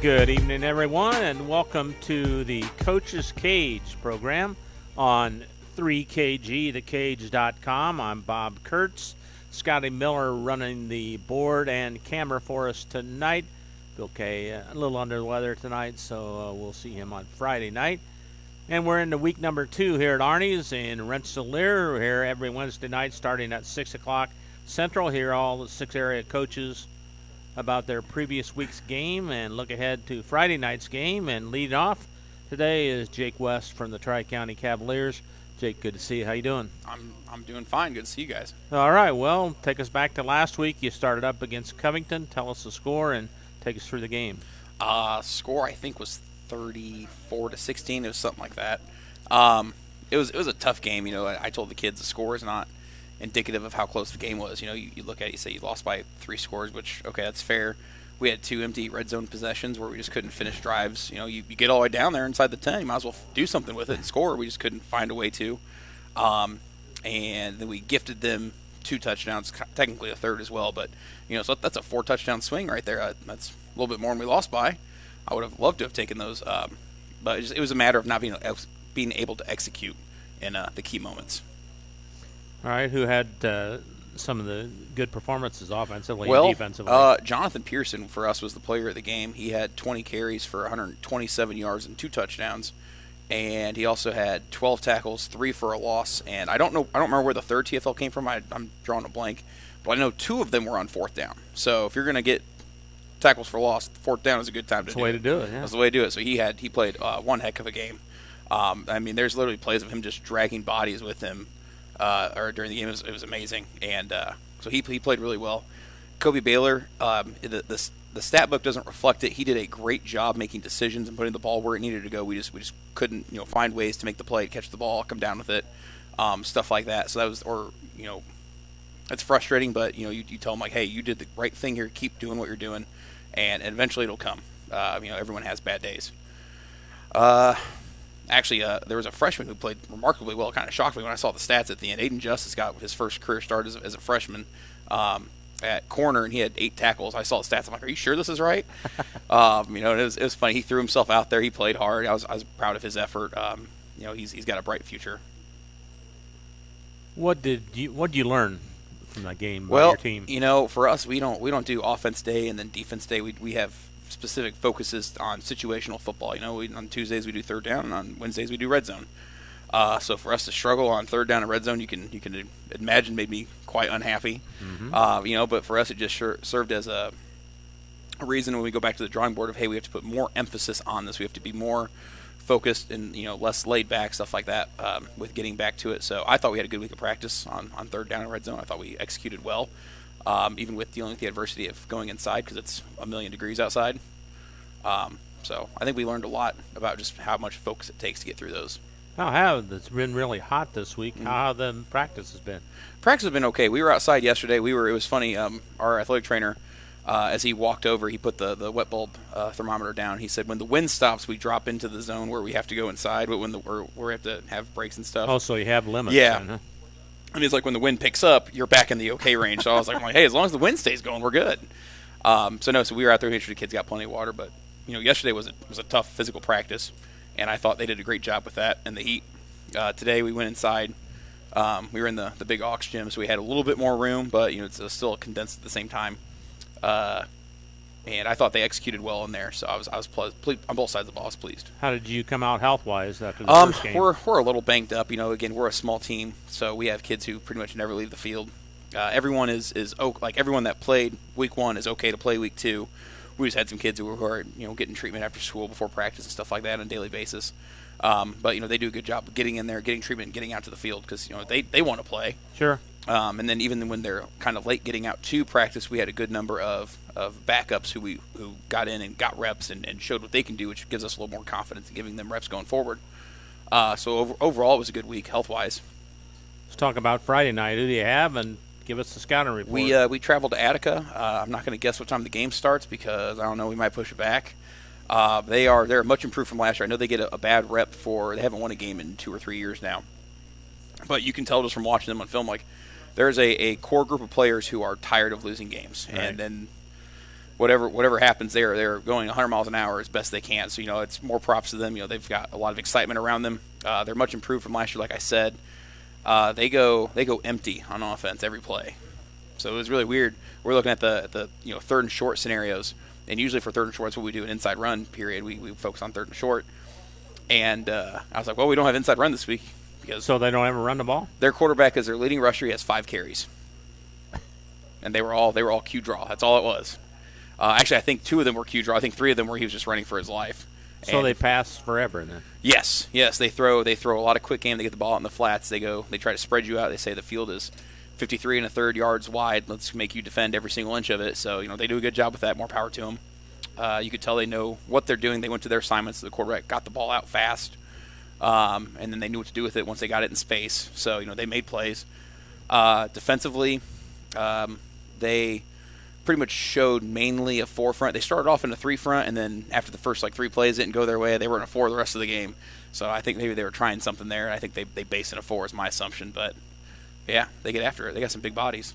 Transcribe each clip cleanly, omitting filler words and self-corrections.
Good evening, everyone, and welcome to the Coach's Cage program on 3KG, thekage.com. I'm Bob Kurtz. Scotty Miller running the board and camera for us tonight. Bill Kay a little under the weather tonight, so we'll see him on Friday night. And we're into week number 2 here at Arnie's in Rensselaer. We're here every Wednesday night starting at 6 o'clock Central. Hear all the 6 area coaches about their previous week's game and look ahead to Friday night's game. And leading off today is Jake West from the Tri-County Cavaliers. Jake, good to see you. How you doing? I'm doing fine. Good to see you guys. All right. Well, take us back to last week. You started up against Covington. Tell us the score and take us through the game. Score I think was 34-16. It was something like that. It was a tough game. You know, I told the kids the score is not indicative of how close the game was. You know, you look at it, you say you lost by 3 scores, which, okay, that's fair. We had 2 empty red zone possessions where we just couldn't finish drives. You know, you get all the way down there inside the 10, you might as well do something with it and score. We just couldn't find a way to. And then we gifted them 2 touchdowns, technically a third as well. But, you know, so that's a 4-touchdown swing right there. That's a little bit more than we lost by. I would have loved to have taken those. But it was a matter of not being able to execute in the key moments. All right, who had some of the good performances offensively and defensively? Jonathan Pearson, for us, was the player of the game. He had 20 carries for 127 yards and 2 touchdowns. And he also had 12 tackles, 3 for a loss. And I don't remember where the third TFL came from. I'm drawing a blank. But I know 2 of them were on 4th down. So if you're going to get tackles for loss, 4th down is a good time to do it. That's the way to do it, yeah. That's the way to do it. So he played one heck of a game. I mean, there's literally plays of him just dragging bodies with him. Or during the game, it was amazing, and so he played really well. Kobe Baylor, the stat book doesn't reflect it. He did a great job making decisions and putting the ball where it needed to go. We just couldn't find ways to make the play, catch the ball, come down with it, stuff like that. So that was, that's frustrating. But you tell them like, hey, you did the right thing here. Keep doing what you're doing, and eventually it'll come. Everyone has bad days. Actually, there was a freshman who played remarkably well. It kind of shocked me when I saw the stats at the end. Aiden Justice got his first career start as a freshman at corner, and he had 8 tackles. I saw the stats. I'm like, are you sure this is right? It was funny. He threw himself out there. He played hard. I was proud of his effort. He's got a bright future. What did you learn from that game about your team? For us, we don't do offense day and then defense day. We have specific focuses on situational football. On Tuesdays we do 3rd down, and on Wednesdays we do red zone. So for us to struggle on 3rd down and red zone, you can imagine made me quite unhappy. Mm-hmm. But for us it just served as a reason when we go back to the drawing board of, hey, we have to put more emphasis on this. We have to be more focused and less laid back, stuff like that, with getting back to it. So I thought we had a good week of practice on 3rd down and red zone. I thought we executed well. Even with dealing with the adversity of going inside because it's 1,000,000 degrees outside. So I think we learned a lot about just how much focus it takes to get through those. It's been really hot this week. Mm-hmm. How the practice has been? Practice has been okay. We were outside yesterday. It was funny. Our athletic trainer, as he walked over, he put the wet bulb thermometer down. He said when the wind stops, we drop into the zone where we have to go inside, but where we have to have breaks and stuff. Oh, so you have limits. Yeah. Then, huh? I mean, it's like when the wind picks up, you're back in the okay range. So I was like, hey, as long as the wind stays going, we're good. So we were out there making sure the kids got plenty of water. But yesterday was a tough physical practice, and I thought they did a great job with that and the heat. Today we went inside. We were in the big aux gym, so we had a little bit more room, but it's still condensed at the same time. And I thought they executed well in there, so I was pleased on both sides of the ball. I was pleased. How did you come out health-wise after the first game? We're a little banged up. Again, we're a small team, so we have kids who pretty much never leave the field. Everyone everyone that played week 1 is okay to play week 2. We just had some kids who are getting treatment after school before practice and stuff like that on a daily basis. But they do a good job of getting in there, getting treatment, and getting out to the field because they want to play. Sure. And then even when they're kind of late getting out to practice, we had a good number of backups who got in and got reps and showed what they can do, which gives us a little more confidence in giving them reps going forward. So overall, it was a good week health-wise. Let's talk about Friday night. Who do you have? And give us the scouting report. We traveled to Attica. I'm not going to guess what time the game starts because I don't know. We might push it back. They're much improved from last year. I know they get a bad rep they haven't won a game in 2 or 3 years now. But you can tell just from watching them on film, like there's a core group of players who are tired of losing games, right. And then whatever happens there, they're going 100 miles an hour as best they can. So, it's more props to them. They've got a lot of excitement around them. They're much improved from last year, like I said. They go empty on offense every play. So it was really weird. We're looking at the third and short scenarios, and usually for third and short, that's what we do an inside run period. We focus on third and short. And I was like, well, we don't have inside run this week because so they don't ever run the ball. Their quarterback is their leading rusher. He has 5 carries, and they were all Q draw. That's all it was. Actually, I think 2 of them were Q draw. I think 3 of them were he was just running for his life. So they pass forever then. Yes. They throw a lot of quick game. They get the ball out in the flats. They try to spread you out. They say the field is 53 1/3 yards wide. Let's make you defend every single inch of it. So they do a good job with that. More power to them. You could tell they know what they're doing. They went to their assignments. The quarterback got the ball out fast, and then they knew what to do with it once they got it in space. So they made plays. Defensively, they pretty much showed mainly a 4 front. They started off in a 3 front, and then after the first 3 plays didn't go their way, they were in a 4 the rest of the game. So I think maybe they were trying something there. I think they based in a 4 is my assumption. But yeah, they get after it. They got some big bodies.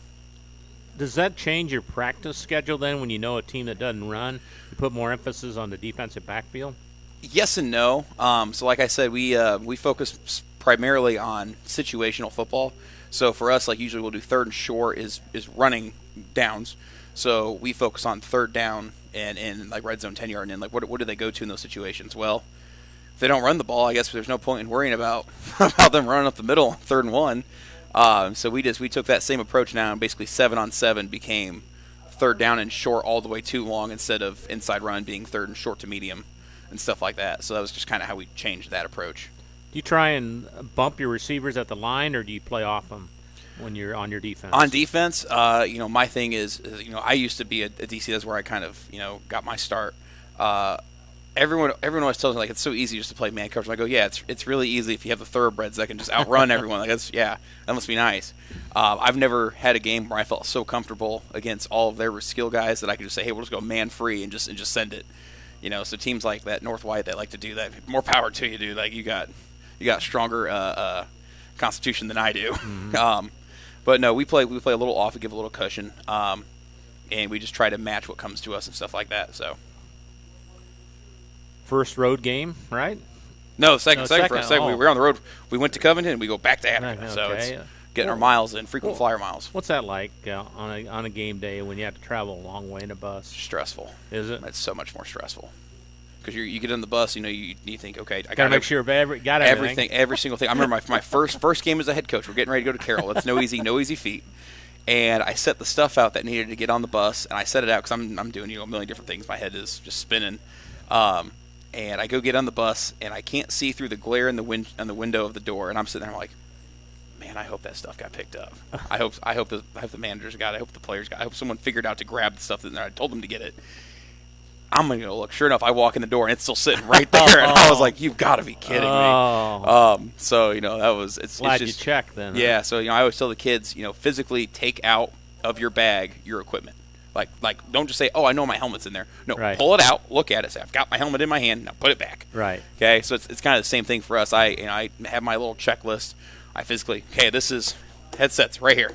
Does that change your practice schedule then when you know a team that doesn't run? You put more emphasis on the defensive backfield? Yes and no. So like I said, we focus primarily on situational football. So for us, usually we'll do third and short is running downs. So we focus on third down and red zone 10-yard and what do they go to in those situations? Well, if they don't run the ball, I guess there's no point in worrying about them running up the middle, 3rd and 1. So we took that same approach now, and basically 7-on-7 became third down and short all the way too long instead of inside run being third and short to medium and stuff like that. So that was just kind of how we changed that approach. Do you try and bump your receivers at the line, or do you play off them when you're on your defense? On defense, my thing is, I used to be a DC. That's where I kind of, got my start. Everyone always tells me it's so easy just to play man coverage. I go, yeah, it's really easy if you have the thoroughbreds that can just outrun everyone. That must be nice. I've never had a game where I felt so comfortable against all of their skill guys that I could just say, hey, we'll just go man free and just send it. So teams like that, North White, they like to do that. More power to you, dude. You got stronger constitution than I do. Mm-hmm. But no, we play a little off and give a little cushion, and we just try to match what comes to us and stuff like that. So. First road game, right? No, second for us. Oh. We were on the road. We went to Covington, and we go back to Attica. Okay. So it's getting our miles in, frequent flyer miles. What's that like on a game day when you have to travel a long way in a bus? Stressful. Is it? It's so much more stressful. Because you get in the bus, you think, okay, I got to make sure got everything. Every single thing. I remember my first game as a head coach. We're getting ready to go to Carroll. It's no easy feat. And I set the stuff out that needed to get on the bus, and I set it out because I'm doing a million different things. My head is just spinning. And I go get on the bus, and I can't see through the glare in the window of the door. And I'm sitting there, I'm like, man, I hope that stuff got picked up. I hope the managers got it. I hope the players got it. I hope someone figured out to grab the stuff that I told them to get it. I'm going to go look. Sure enough, I walk in the door, and it's still sitting right there. And I was like, you've got to be kidding me. So, that was – it's glad just, you checked then. Yeah, huh? so, I always tell the kids, physically take out of your bag your equipment. Like, don't just say, oh, I know my helmet's in there. No, right. Pull it out, look at it, say, I've got my helmet in my hand, now put it back. Right. Okay, so it's kind of the same thing for us. I have my little checklist. I physically, okay, this is headsets right here,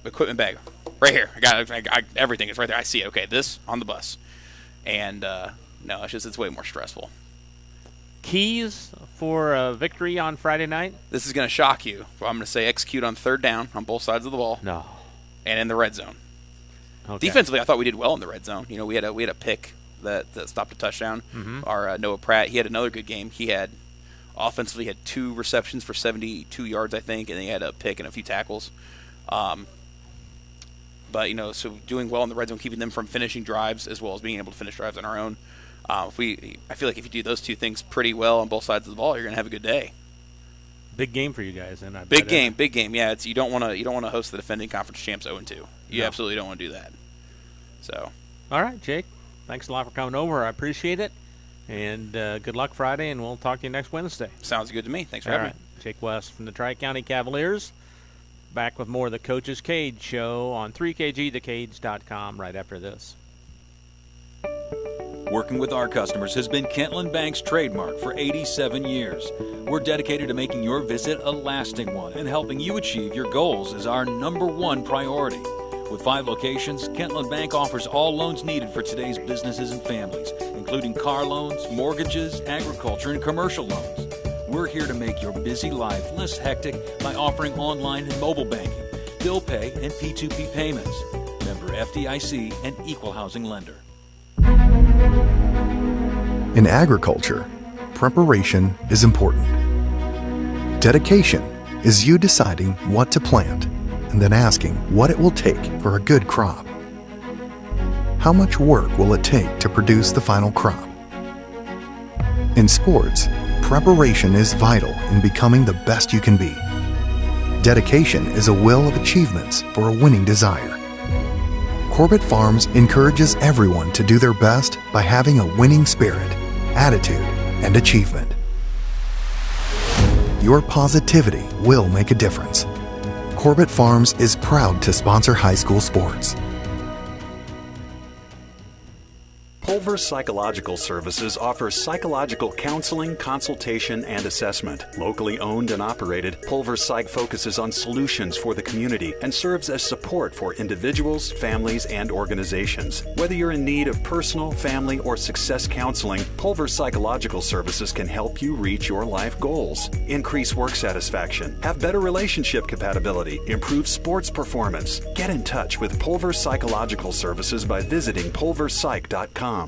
equipment bag right here. I got everything. It's right there. I see it. Okay, this on the bus, and no, it's way more stressful. Keys for a victory on Friday night? This is going to shock you. I'm going to say execute on third down on both sides of the ball. No. And in the red zone. Okay. Defensively, I thought we did well in the red zone. We had a pick that stopped a touchdown. Mm-hmm. Our Noah Pratt, he had another good game. He had offensively had 2 receptions for 72 yards, I think, and he had a pick and a few tackles. But so doing well in the red zone, keeping them from finishing drives as well as being able to finish drives on our own. I feel like if you do those 2 things pretty well on both sides of the ball, you're going to have a good day. Big game for you guys, and big game. Yeah, you don't want to host the defending conference champs 0-2. You absolutely don't want to do that. So, all right, Jake. Thanks a lot for coming over. I appreciate it, and good luck Friday. And we'll talk to you next Wednesday. Sounds good to me. Thanks for having me. Jake West from the Tri-County Cavaliers. Back with more of the Coach's Cage show on 3KGthecage.com right after this. Working with our customers has been Kentland Bank's trademark for 87 years. We're dedicated to making your visit a lasting one, and helping you achieve your goals is our #1 priority. With 5 locations, Kentland Bank offers all loans needed for today's businesses and families, including car loans, mortgages, agriculture, and commercial loans. We're here to make your busy life less hectic by offering online and mobile banking, bill pay, and P2P payments. Member FDIC and equal housing lender. In agriculture, preparation is important. Dedication is you deciding what to plant and then asking what it will take for a good crop. How much work will it take to produce the final crop? In sports, preparation is vital in becoming the best you can be. Dedication is a will of achievements for a winning desire. Corbett Farms encourages everyone to do their best by having a winning spirit, attitude, and achievement. Your positivity will make a difference. Corbett Farms is proud to sponsor high school sports. Pulver Psychological Services offers psychological counseling, consultation, and assessment. Locally owned and operated, Pulver Psych focuses on solutions for the community and serves as support for individuals, families, and organizations. Whether you're in need of personal, family, or success counseling, Pulver Psychological Services can help you reach your life goals. Increase work satisfaction, have better relationship compatibility, improve sports performance. Get in touch with Pulver Psychological Services by visiting pulverpsych.com.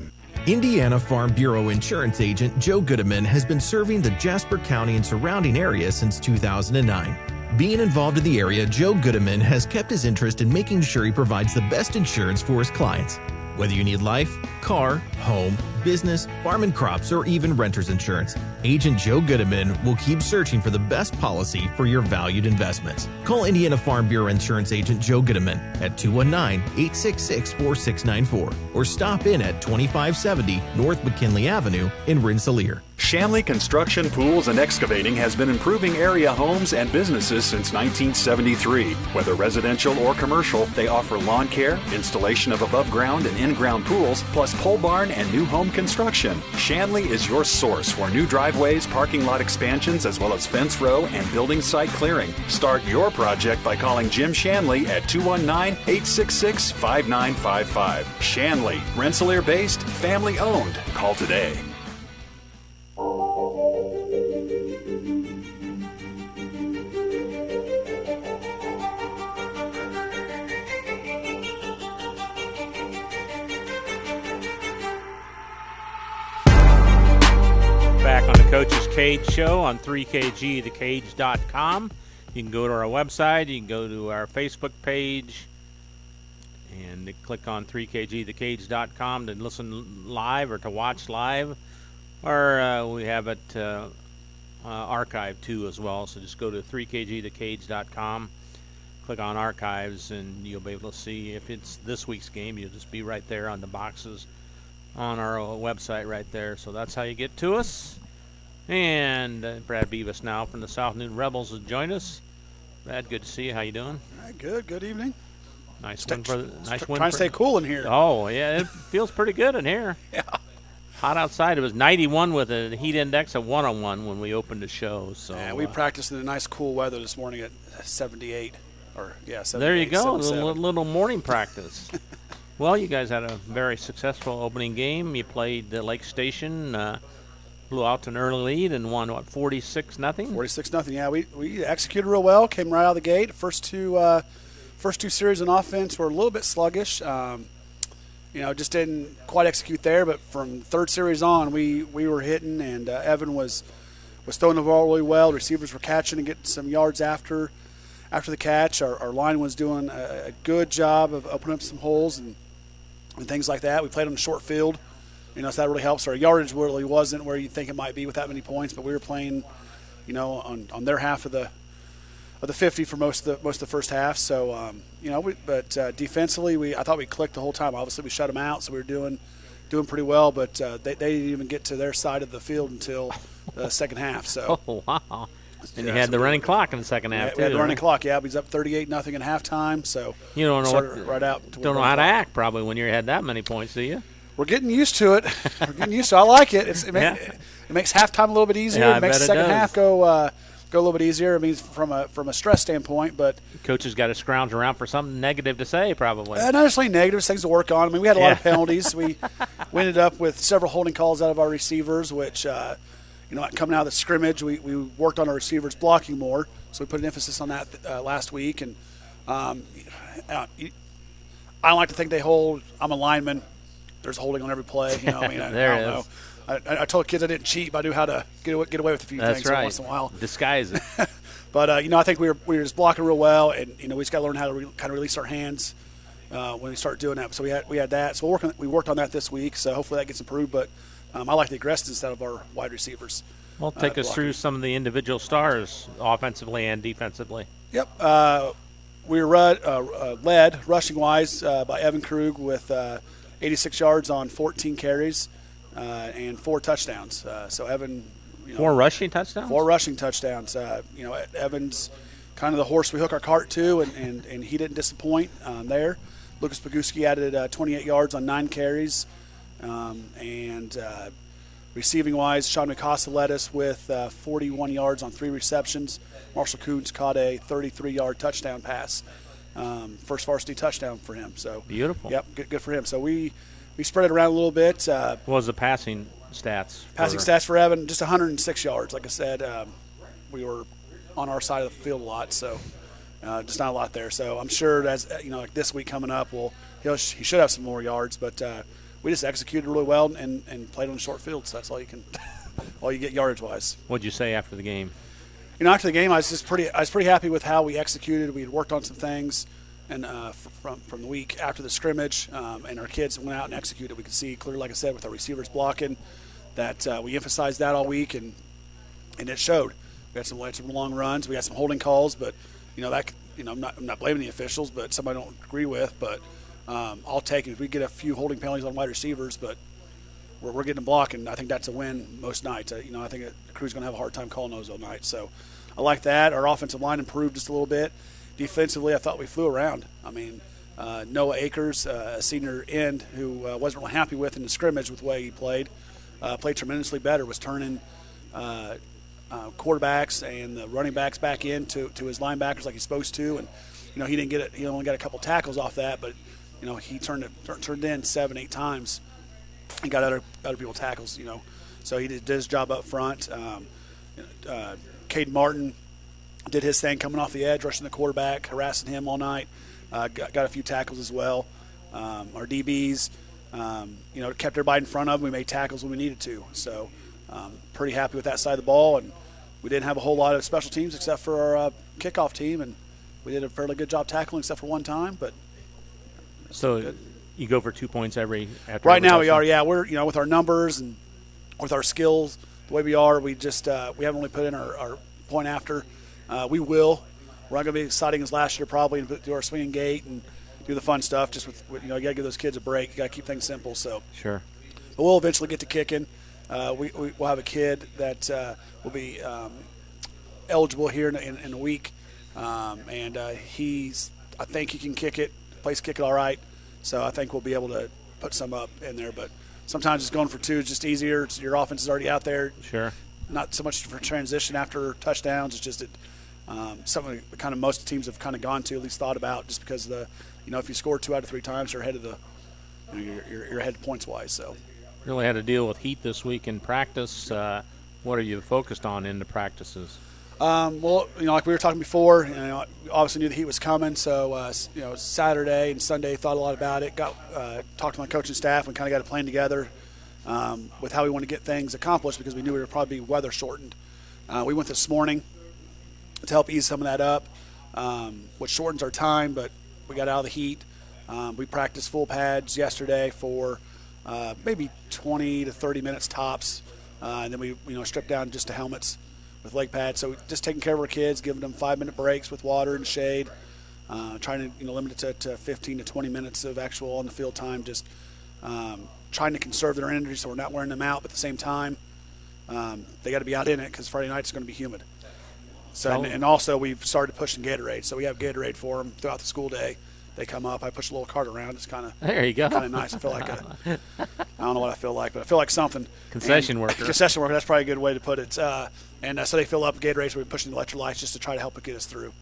Indiana Farm Bureau Insurance Agent Joe Goodeman has been serving the Jasper County and surrounding area since 2009. Being involved in the area, Joe Goodeman has kept his interest in making sure he provides the best insurance for his clients. Whether you need life, car, home, business, farm and crops, or even renter's insurance, Agent Joe Goodeman will keep searching for the best policy for your valued investments. Call Indiana Farm Bureau Insurance Agent Joe Goodeman at 219-866-4694 or stop in at 2570 North McKinley Avenue in Rensselaer. Shanley Construction, Pools, and Excavating has been improving area homes and businesses since 1973. Whether residential or commercial, they offer lawn care, installation of above-ground and in-ground pools, plus pole barn and new home construction. Shanley is your source for new driveways, parking lot expansions, as well as fence row and building site clearing. Start your project by calling Jim Shanley at 219-866-5955. Shanley, Rensselaer-based, family-owned. Call today. Back on the Coach's Cage Show on 3kgthecage.com. You can go to our website. You can go to our Facebook page and click on 3kgthecage.com to listen live or to watch live. Or we have it archived too as well. So just go to 3kgthecage.com, click on archives, and you'll be able to see if it's this week's game. You'll just be right there on the boxes on our website right there. So that's how you get to us. And Brad Beavis now from the South Newton Rebels has joined us. Brad, good to see you. How you doing? Good. Good evening. Nice win for nice win. Trying to stay cool in here. Oh yeah, it feels pretty good in here. Yeah. Hot outside. It was 91 with a heat index of 101 when we opened the show. So yeah, we practiced in the nice cool weather this morning at 78. 78. There you go, a little morning practice. Well, you guys had a very successful opening game. You played Lake Station, blew out to an early lead, and won, 46-0? 46-0, yeah. We executed real well, came right out of the gate. First two series on offense were a little bit sluggish. Just didn't quite execute there. But from third series on, we were hitting, and Evan was throwing the ball really well. Receivers were catching and getting some yards after the catch. Our line was doing a good job of opening up some holes and things like that. We played on a short field, so that really helps. Our yardage really wasn't where you think it might be with that many points, but we were playing, on their half of the 50 for most of the first half. So, defensively, I thought we clicked the whole time. Obviously, we shut them out, so we were doing pretty well. But they didn't even get to their side of the field until the second half. So, oh wow! And you had the running clock in the second half too. We had the running clock. Yeah, we was up 38-0 at halftime. So you don't know right out. Don't know how to act probably when you had that many points, do you? We're getting used to it. I like it. It makes halftime a little bit easier. Yeah, it makes the second half go go a little bit easier. I mean, from a stress standpoint, but Coaches got to scrounge around for something negative to say, probably. not necessarily negative, things to work on. I mean, we had a lot of penalties. We ended up with several holding calls out of our receivers, which coming out of the scrimmage, we worked on our receivers blocking more, so we put an emphasis on that last week. And I don't like to think they hold. I'm a lineman. There's holding on every play. I mean, I don't know. I told kids I didn't cheat, but I knew how to get away with a few things every once in a while. Disguise it. But I think we were just blocking real well, and we just got to learn how to kind of release our hands when we start doing that. So we had that. So we worked on that this week. So hopefully that gets improved. But I like the aggressiveness out of our wide receivers. Well, take us through some of the individual stars, offensively and defensively. Yep. We were led rushing-wise by Evan Krug with 86 yards on 14 carries and 4 touchdowns. So Evan, 4 rushing touchdowns. 4 rushing touchdowns. Evan's kind of the horse we hook our cart to, and he didn't disappoint there. Lucas Paguski added 28 yards on 9 carries, and receiving-wise, Sean McCosta led us with 41 yards on 3 receptions. Marshall Coons caught a 33-yard touchdown pass, first varsity touchdown for him. So beautiful. Yep, good for him. So we spread it around a little bit. What was the passing stats? Stats for Evan, just 106 yards. Like I said, we were on our side of the field a lot, so just not a lot there. So I'm sure as like this week coming up, he should have some more yards, but we just executed really well and played on a short field. So that's all you get yardage wise. What'd you say after the game? After the game, I was pretty happy with how we executed. We had worked on some things, and from the week after the scrimmage, and our kids went out and executed. We could see clearly, like I said, with our receivers blocking, that we emphasized that all week, and it showed. We had some long runs. We had some holding calls, but I'm not blaming the officials, but somebody I don't agree with. But I'll take it if we get a few holding penalties on wide receivers, but we're getting them blocking. I think that's a win most nights. I think the crew's going to have a hard time calling those all night. So I like that. Our offensive line improved just a little bit. Defensively, I thought we flew around. I mean, Noah Akers, a senior end who wasn't really happy with in the scrimmage with the way he played tremendously better, was turning quarterbacks and the running backs back in to his linebackers like he's supposed to. And, he didn't get it. He only got a couple tackles off that, but, he turned in 7-8 times and got other people tackles, So he did his job up front. Caden Martin did his thing coming off the edge, rushing the quarterback, harassing him all night. Got a few tackles as well. Our DBs, kept everybody in front of them. We made tackles when we needed to. So pretty happy with that side of the ball. And we didn't have a whole lot of special teams except for our kickoff team. And we did a fairly good job tackling except for one time. But so good. You go for 2 points after right now we are, yeah. We're, with our numbers and with our skills, the way we are, we just we haven't really put in our point after. We will. We're not going to be exciting as last year probably and do our swinging gate and do the fun stuff. Just with you got to give those kids a break. You got to keep things simple. So sure. But we'll eventually get to kicking. We'll have a kid that will be eligible here in a week, and I think he can kick it. Plays kick it all right. So I think we'll be able to put some up in there. But sometimes just going for 2 is just easier. Your offense is already out there. Sure. Not so much for transition after touchdowns. It's just something that kind of most teams have kind of gone to, at least thought about, just because if you score 2 out of 3 times, you're ahead of you're ahead points wise. So really had to deal with heat this week in practice. What are you focused on in the practices? Well, like we were talking before, obviously knew the heat was coming. So, Saturday and Sunday thought a lot about it. Talked to my coaching staff and kind of got a plan together with how we want to get things accomplished because we knew we would probably be weather shortened. We went this morning to help ease some of that up, which shortens our time, but we got out of the heat. We practiced full pads yesterday for maybe 20 to 30 minutes tops, and then we stripped down just to helmets with leg pads. So just taking care of our kids, giving them 5-minute breaks with water and shade, trying to limit it to 15 to 20 minutes of actual on the field time. Just trying to conserve their energy so we're not wearing them out. But at the same time, they got to be out in it because Friday night's going to be humid. So and also we've started pushing Gatorade. So we have Gatorade for them throughout the school day, they come up. I push a little cart around. It's kind of there you go. Kind of nice. I feel like I don't know what I feel like, but I feel like something. Concession worker. Concession worker. That's probably a good way to put it. So they fill up Gatorades. We're pushing the electrolytes just to try to help it get us through.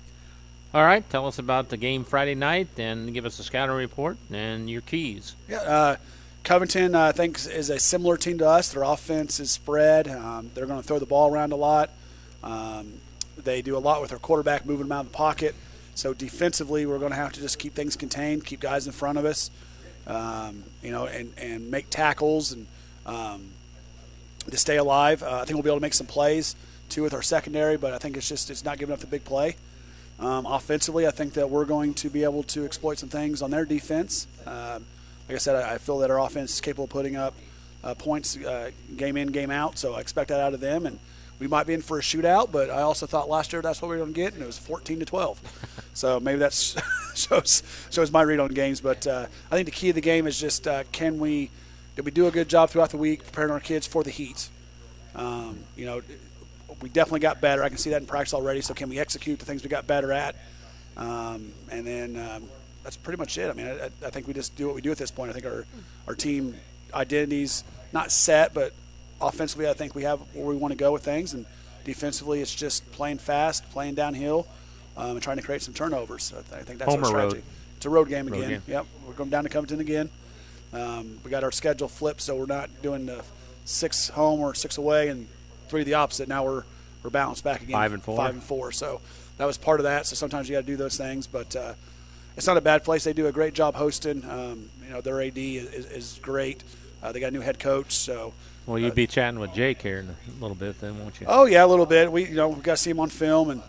All right, tell us about the game Friday night and give us a scouting report and your keys. Yeah, Covington, I think, is a similar team to us. Their offense is spread. They're going to throw the ball around a lot. They do a lot with their quarterback, moving them out of the pocket. So defensively, we're going to have to just keep things contained, keep guys in front of us, and make tackles and to stay alive. I think we'll be able to make some plays, too, with our secondary, but I think it's not giving up the big play. Offensively, I think that we're going to be able to exploit some things on their defense. Like I said, I feel that our offense is capable of putting up points game in, game out, so I expect that out of them. And we might be in for a shootout, but I also thought last year that's what we were going to get, and it was 14-12. So maybe that shows my read on games. But I think the key of the game is just did we do a good job throughout the week preparing our kids for the heat? We definitely got better. I can see that in practice already. So can we execute the things we got better at? And then that's pretty much it. I mean, I think we just do what we do at this point. I think our team identity's not set, but offensively I think we have where we want to go with things. And defensively it's just playing fast, playing downhill, and trying to create some turnovers. So I think that's Home our strategy. road. It's a road game again. Game. Yep, we're going down to Covington again. We got our schedule flipped, so we're not doing the 6 home or 6 away and 3 the opposite. Now we're balanced back again. 5 and 4. 5 and 4. So that was part of that. So sometimes you got to do those things, but it's not a bad place. They do a great job hosting. Their AD is great. They got a new head coach. So. Well, you'll be chatting with Jake here in a little bit, then, won't you? Oh yeah, a little bit. We've got to see him on film, and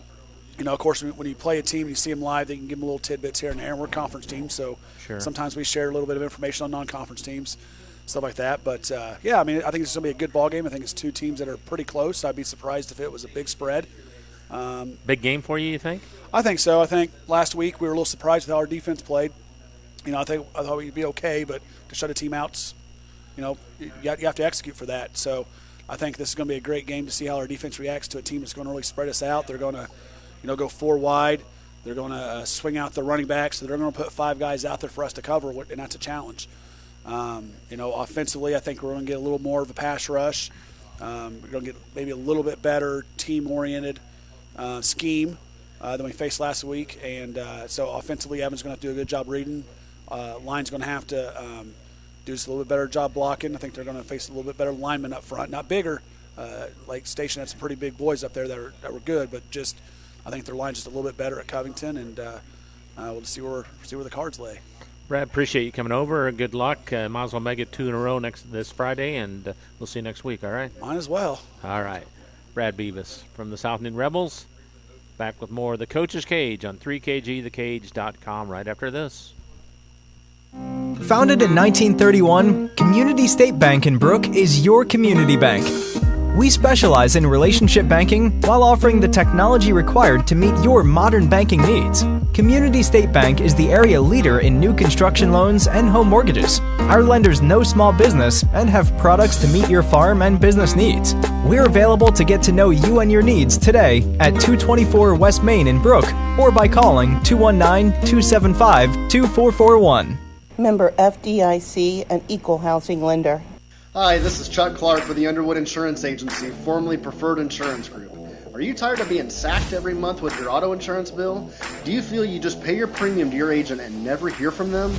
of course, when you play a team, you see them live. They can give them little tidbits here and there. And we're a conference team, so sure. Sometimes we share a little bit of information on non-conference teams, stuff like that. But I think it's going to be a good ball game. I think it's 2 teams that are pretty close. I'd be surprised if it was a big spread. Big game for you think? I think so. I think last week we were a little surprised with how our defense played. I thought we'd be okay, but to shut a team out, you have to execute for that. So I think this is going to be a great game to see how our defense reacts to a team that's going to really spread us out. They're going to, go 4 wide. They're going to swing out the running backs. So they're going to put 5 guys out there for us to cover, and that's a challenge. Offensively, I think we're going to get a little more of a pass rush. We're going to get maybe a little bit better team-oriented scheme than we faced last week. And so offensively, Evan's going to have to do a good job reading. Line's going to have to do just a little bit better job blocking. I think they're going to face a little bit better linemen up front. Not bigger. Like Station had some pretty big boys up there that were good, but just I think their line's just a little bit better at Covington, and we'll just see where the cards lay. Brad, appreciate you coming over. Good luck. Might as well make it 2 in a row this Friday, and we'll see you next week, all right? Mine as well. All right. Brad Beavis from the South End Rebels. Back with more of the Coach's Cage on 3KGthecage.com right after this. Founded in 1931, Community State Bank in Brook is your community bank. We specialize in relationship banking while offering the technology required to meet your modern banking needs. Community State Bank is the area leader in new construction loans and home mortgages. Our lenders know small business and have products to meet your farm and business needs. We're available to get to know you and your needs today at 224 West Main in Brook or by calling 219-275-2441. Member FDIC, an equal housing lender. Hi, this is Chuck Clark with the Underwood Insurance Agency, formerly Preferred Insurance Group. Are you tired of being sacked every month with your auto insurance bill? Do you feel you just pay your premium to your agent and never hear from them?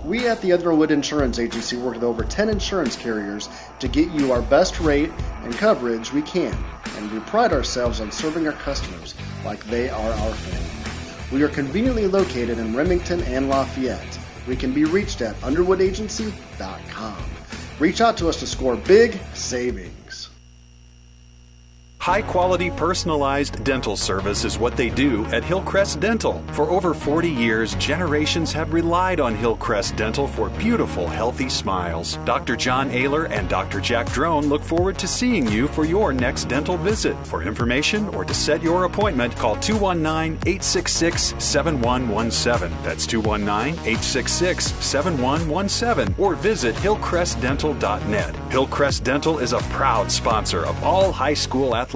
We at the Underwood Insurance Agency work with over 10 insurance carriers to get you our best rate and coverage we can, and we pride ourselves on serving our customers like they are our family. We are conveniently located in Remington and Lafayette. We can be reached at underwoodagency.com. Reach out to us to score big savings. High-quality, personalized dental service is what they do at Hillcrest Dental. For over 40 years, generations have relied on Hillcrest Dental for beautiful, healthy smiles. Dr. John Ayler and Dr. Jack Drone look forward to seeing you for your next dental visit. For information or to set your appointment, call 219-866-7117. That's 219-866-7117. Or visit hillcrestdental.net. Hillcrest Dental is a proud sponsor of all high school athletics.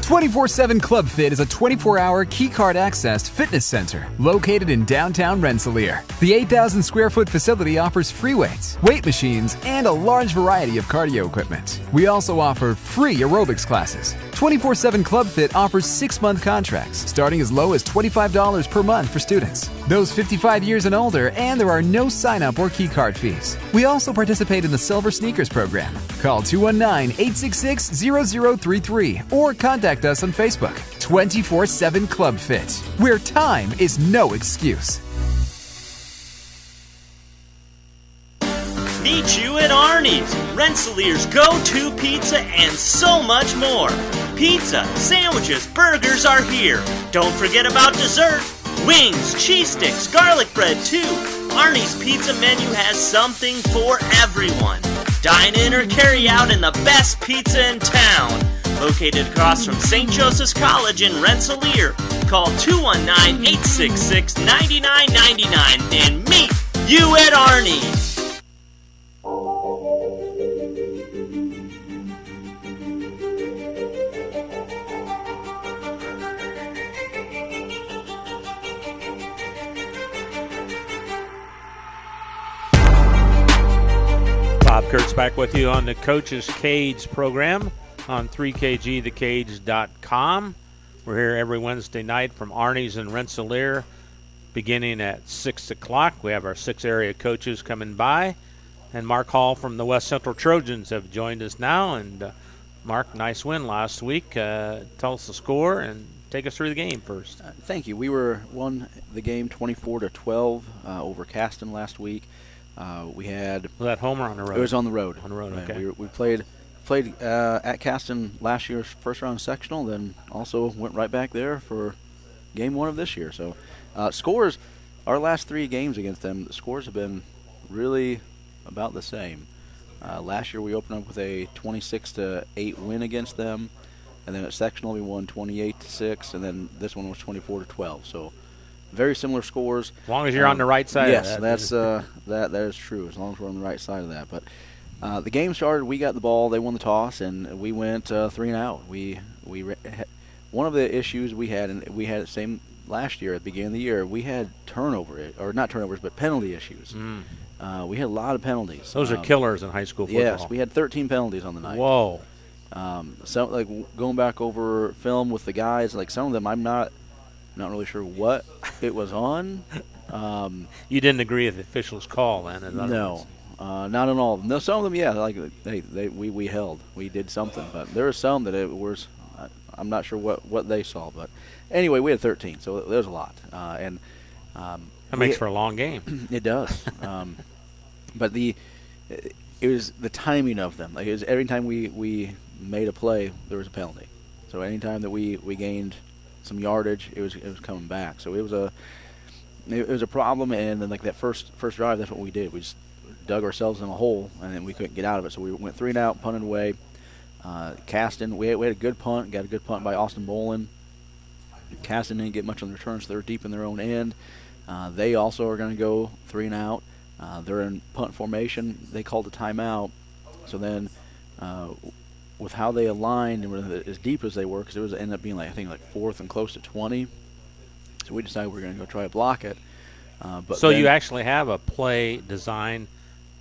24/7 Club Fit is a 24-hour keycard accessed fitness center located in downtown Rensselaer. The 8,000 square foot facility offers free weights, weight machines, and a large variety of cardio equipment. We also offer free aerobics classes. 24/7 Club Fit offers 6-month contracts starting as low as $25 per month for students, those 55 years and older, and there are no sign-up or keycard fees. We also participate in the Silver Sneakers program. Call 219-866-0033 or contact us on Facebook. 24/7 Club Fit, where time is no excuse. Meet you at Arnie's, Rensselaer's go-to pizza and so much more. Pizza, sandwiches, burgers are here. Don't forget about dessert. Wings, cheese sticks, garlic bread too. Arnie's pizza menu has something for everyone. Dine in or carry out in the best pizza in town. Located across from St. Joseph's College in Rensselaer. Call 219-866-9999 and meet you at Arnie's. Bob Kurtz back with you on the Coach's Cage program on 3KGthecage.com. We're here every Wednesday night from Arnie's in Rensselaer beginning at 6 o'clock. We have our 6 area coaches coming by. And Mark Hall from the West Central Trojans have joined us now. And Mark, nice win last week. Tell us the score and take us through the game first. Thank you. We won the game 24-12 over Caston last week. We had. Was that home or on the road? It was on the road. On the road, right. okay. We played at Caston last year's first round sectional, then also went right back there for game 1 of this year. So scores, our last 3 games against them, the scores have been really about the same. Last year we opened up with a 26-8 win against them, and then at sectional we won 28-6, and then this one was 24-12. So very similar scores. As long as you're on the right side yes, of that. Yes, that is true, as long as we're on the right side of that. But the game started, we got the ball, they won the toss, and we went 3 and out. One of the issues we had, and we had the same last year at the beginning of the year, we had not turnovers, but penalty issues. We had a lot of penalties. Those are killers in high school football. Yes, we had 13 penalties on the night. Whoa. So, like, going back over film with the guys, like some of them I'm not really sure what it was on. You didn't agree with the official's call, then? No, not at all. No, some of them, yeah, like we held, we did something, but there were some that it was. I'm not sure what they saw, but anyway, we had 13, so there's a lot, and that makes for a long game. It does, but it was the timing of them. Like, it was every time we made a play, there was a penalty. So anytime that we gained some yardage, it was coming back. So it was a problem, and then like that first drive, that's what we did. We just dug ourselves in a hole, and then we couldn't get out of it. So we went 3 and out, punted away. Caston, we had a good punt, got a good punt by Austin Bolin. Caston didn't get much on the return, so they were deep in their own end. They also are going to go 3 and out. They're in punt formation. They called a timeout. So then, with how they aligned and as deep as they were, because it was ended up being like 4th and close to 20. So we decided we were going to go try to block it. But so you actually have a play designed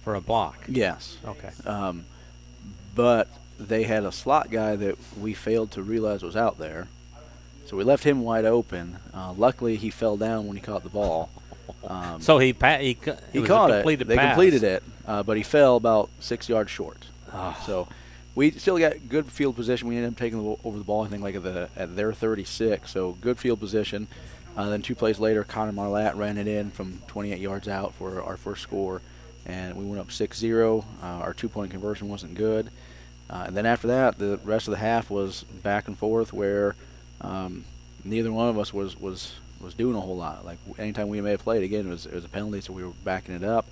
for a block? Yes. Okay. But they had a slot guy that we failed to realize was out there. So we left him wide open. Luckily, he fell down when he caught the ball. So he caught it. They pass. completed it, but he fell about 6 yards short. So we still got good field position. We ended up taking over the ball, I think, like at their 36. So good field position. Then 2 plays later, Connor Marlatt ran it in from 28 yards out for our first score, and we went up 6-0. Our 2-point conversion wasn't good. And then after that, the rest of the half was back and forth where neither one of us was doing a whole lot. Like, anytime we made a play, again, it was a penalty, so we were backing it up.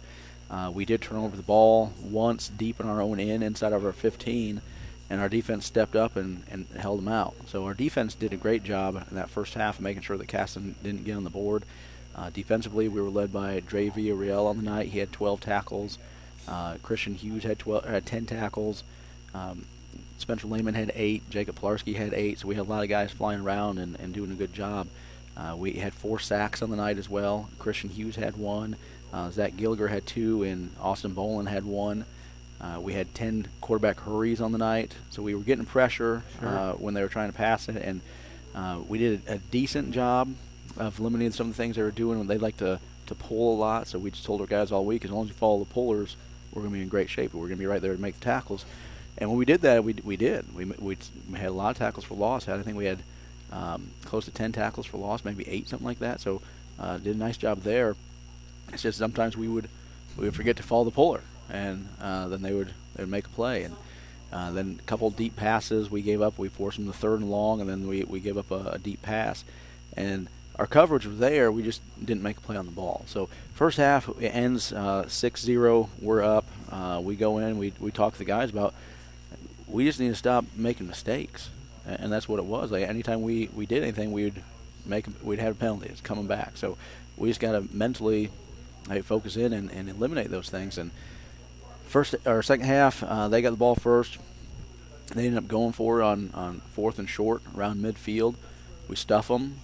We did turn over the ball once deep in our own end inside of our 15, and our defense stepped up and held them out. So our defense did a great job in that first half of making sure that Caston didn't get on the board. Defensively, we were led by Dre Villarreal on the night. He had 12 tackles. Christian Hughes had 10 tackles. Spencer Lehman had 8. Jacob Pilarski had 8. So we had a lot of guys flying around and doing a good job. We had 4 sacks on the night as well. Christian Hughes had 1. Zach Gilger had 2, and Austin Bolin had 1. We had 10 quarterback hurries on the night, so we were getting pressure when they were trying to pass it, and we did a decent job of limiting some of the things they were doing. When they like to pull a lot, so we just told our guys all week, as long as you follow the pullers, we're going to be in great shape. We're going to be right there to make the tackles. And when we did that, we did. We had a lot of tackles for loss. I think we had close to 10 tackles for loss, maybe 8, something like that. So did a nice job there. It's just sometimes we would forget to follow the puller, and then they would make a play. And then a couple deep passes we gave up. We forced them to 3rd and long, and then we gave up a deep pass. And our coverage was there. We just didn't make a play on the ball. So first half it ends 6-0. We're up. We go in. We talk to the guys about we just need to stop making mistakes, and that's what it was. Like anytime we did anything, we'd have a penalty. It's coming back. So we just got to mentally focus in and eliminate those things. And second half, they got the ball first. They ended up going for it on 4th and short around midfield. We stuff them.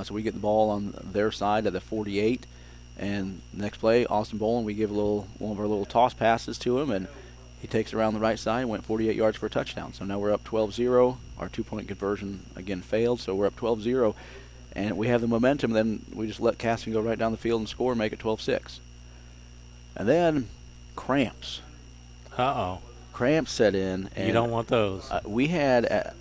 So we get the ball on their side at the 48, and next play, Austin Bolin, we give one of our little toss passes to him, and he takes it around the right side and went 48 yards for a touchdown. So now we're up 12-0. Our 2-point conversion again failed, so we're up 12-0, and we have the momentum. Then we just let Caston go right down the field and score and make it 12-6. And then cramps. Cramps set in. And you don't want those. We had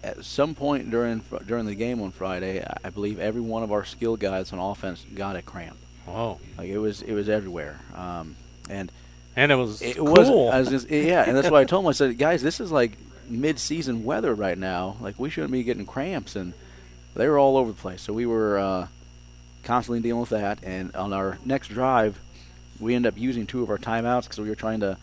at some point during the game on Friday, I believe every one of our skill guys on offense got a cramp. Oh, like it was everywhere, and it was cool. And that's why I told them. I said, guys, this is like mid-season weather right now. Like we shouldn't be getting cramps, and they were all over the place. So we were constantly dealing with that. And on our next drive, we ended up using 2 of our timeouts because we were trying to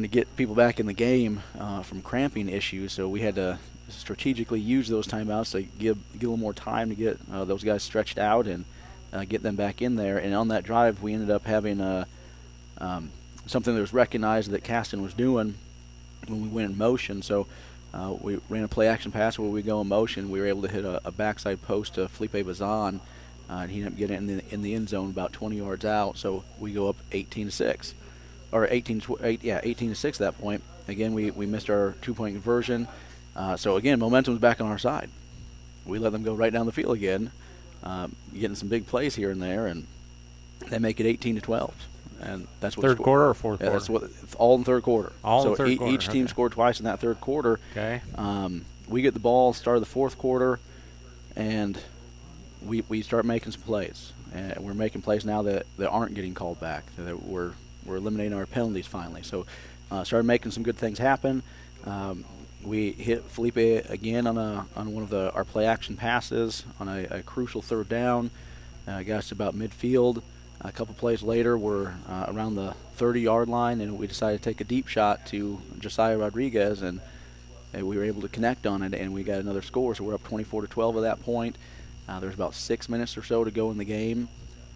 get people back in the game from cramping issues. So we had to strategically use those timeouts to give a little more time to get those guys stretched out and get them back in there. And on that drive, we ended up having something that was recognized that Caston was doing when we went in motion. So we ran a play-action pass where we go in motion. We were able to hit a backside post to Felipe Bazan, and he ended up getting in the end zone about 20 yards out. So we go up 18-6. Or 18-6 at that point. Again, we missed our 2-point conversion. So again, momentum's back on our side. We let them go right down the field again, getting some big plays here and there, and they make it 18-12. And that's what third quarter or fourth quarter? That's what all in third quarter. All in third quarter. Each team scored twice in that third quarter. Okay. We get the ball, start of the fourth quarter, and we start making some plays. And we're making plays now that aren't getting called back. That we're eliminating our penalties finally. So started making some good things happen. We hit Felipe again on one of our play-action passes on a crucial 3rd down. Got us about midfield. A couple plays later, we're around the 30-yard line, and we decided to take a deep shot to Josiah Rodriguez, and we were able to connect on it, and we got another score. So we're up 24-12 at that point. There's about 6 minutes or so to go in the game,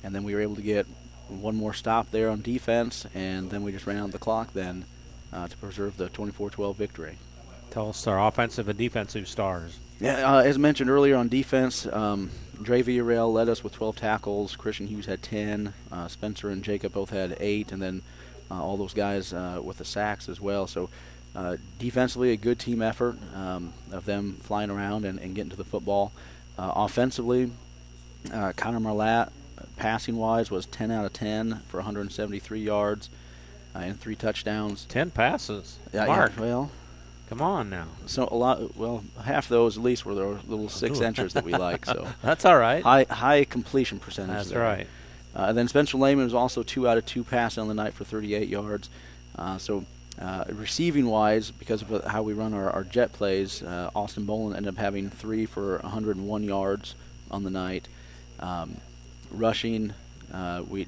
and then we were able to get one more stop there on defense, and then we just ran out the clock then to preserve the 24-12 victory. Tell us our offensive and defensive stars. Yeah, as mentioned earlier on defense, Dre Villarreal led us with 12 tackles. Christian Hughes had 10. Spencer and Jacob both had 8, and then all those guys with the sacks as well. So defensively, a good team effort of them flying around and getting to the football. Offensively, Connor Marlatt, passing-wise, was 10 out of 10 for 173 yards and 3 touchdowns. 10 passes. Mark. Yeah, well, come on now. So a lot. Well, half those at least were the little 6-inchers that we like. So that's all right. High completion percentage. That's there. right. And then Spencer Lehman was also 2 out of 2 passing on the night for 38 yards. Receiving-wise, because of how we run our jet plays, Austin Bolin ended up having 3 for 101 yards on the night. Rushing,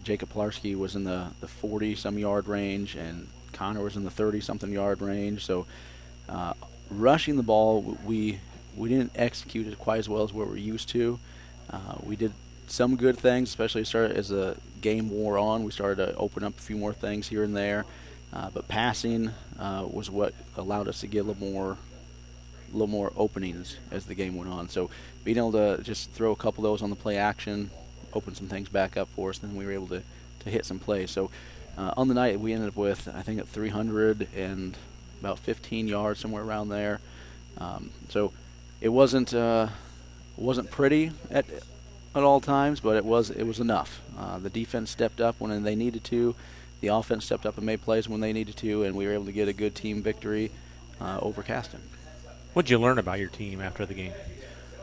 Jacob Pilarski was in the 40-some yard range, and Connor was in the 30-something yard range. So rushing the ball, we didn't execute it quite as well as what we're used to. We did some good things, especially as the game wore on. We started to open up a few more things here and there. but passing was what allowed us to get a little more openings as the game went on. So being able to just throw a couple of those on the play action opened some things back up for us, and then we were able to hit some plays. So on the night, we ended up with, I think, at 300 and about 15 yards, somewhere around there. So it wasn't pretty at all times, but it was enough. The defense stepped up when they needed to. The offense stepped up and made plays when they needed to, and we were able to get a good team victory over Caston. What did you learn about your team after the game?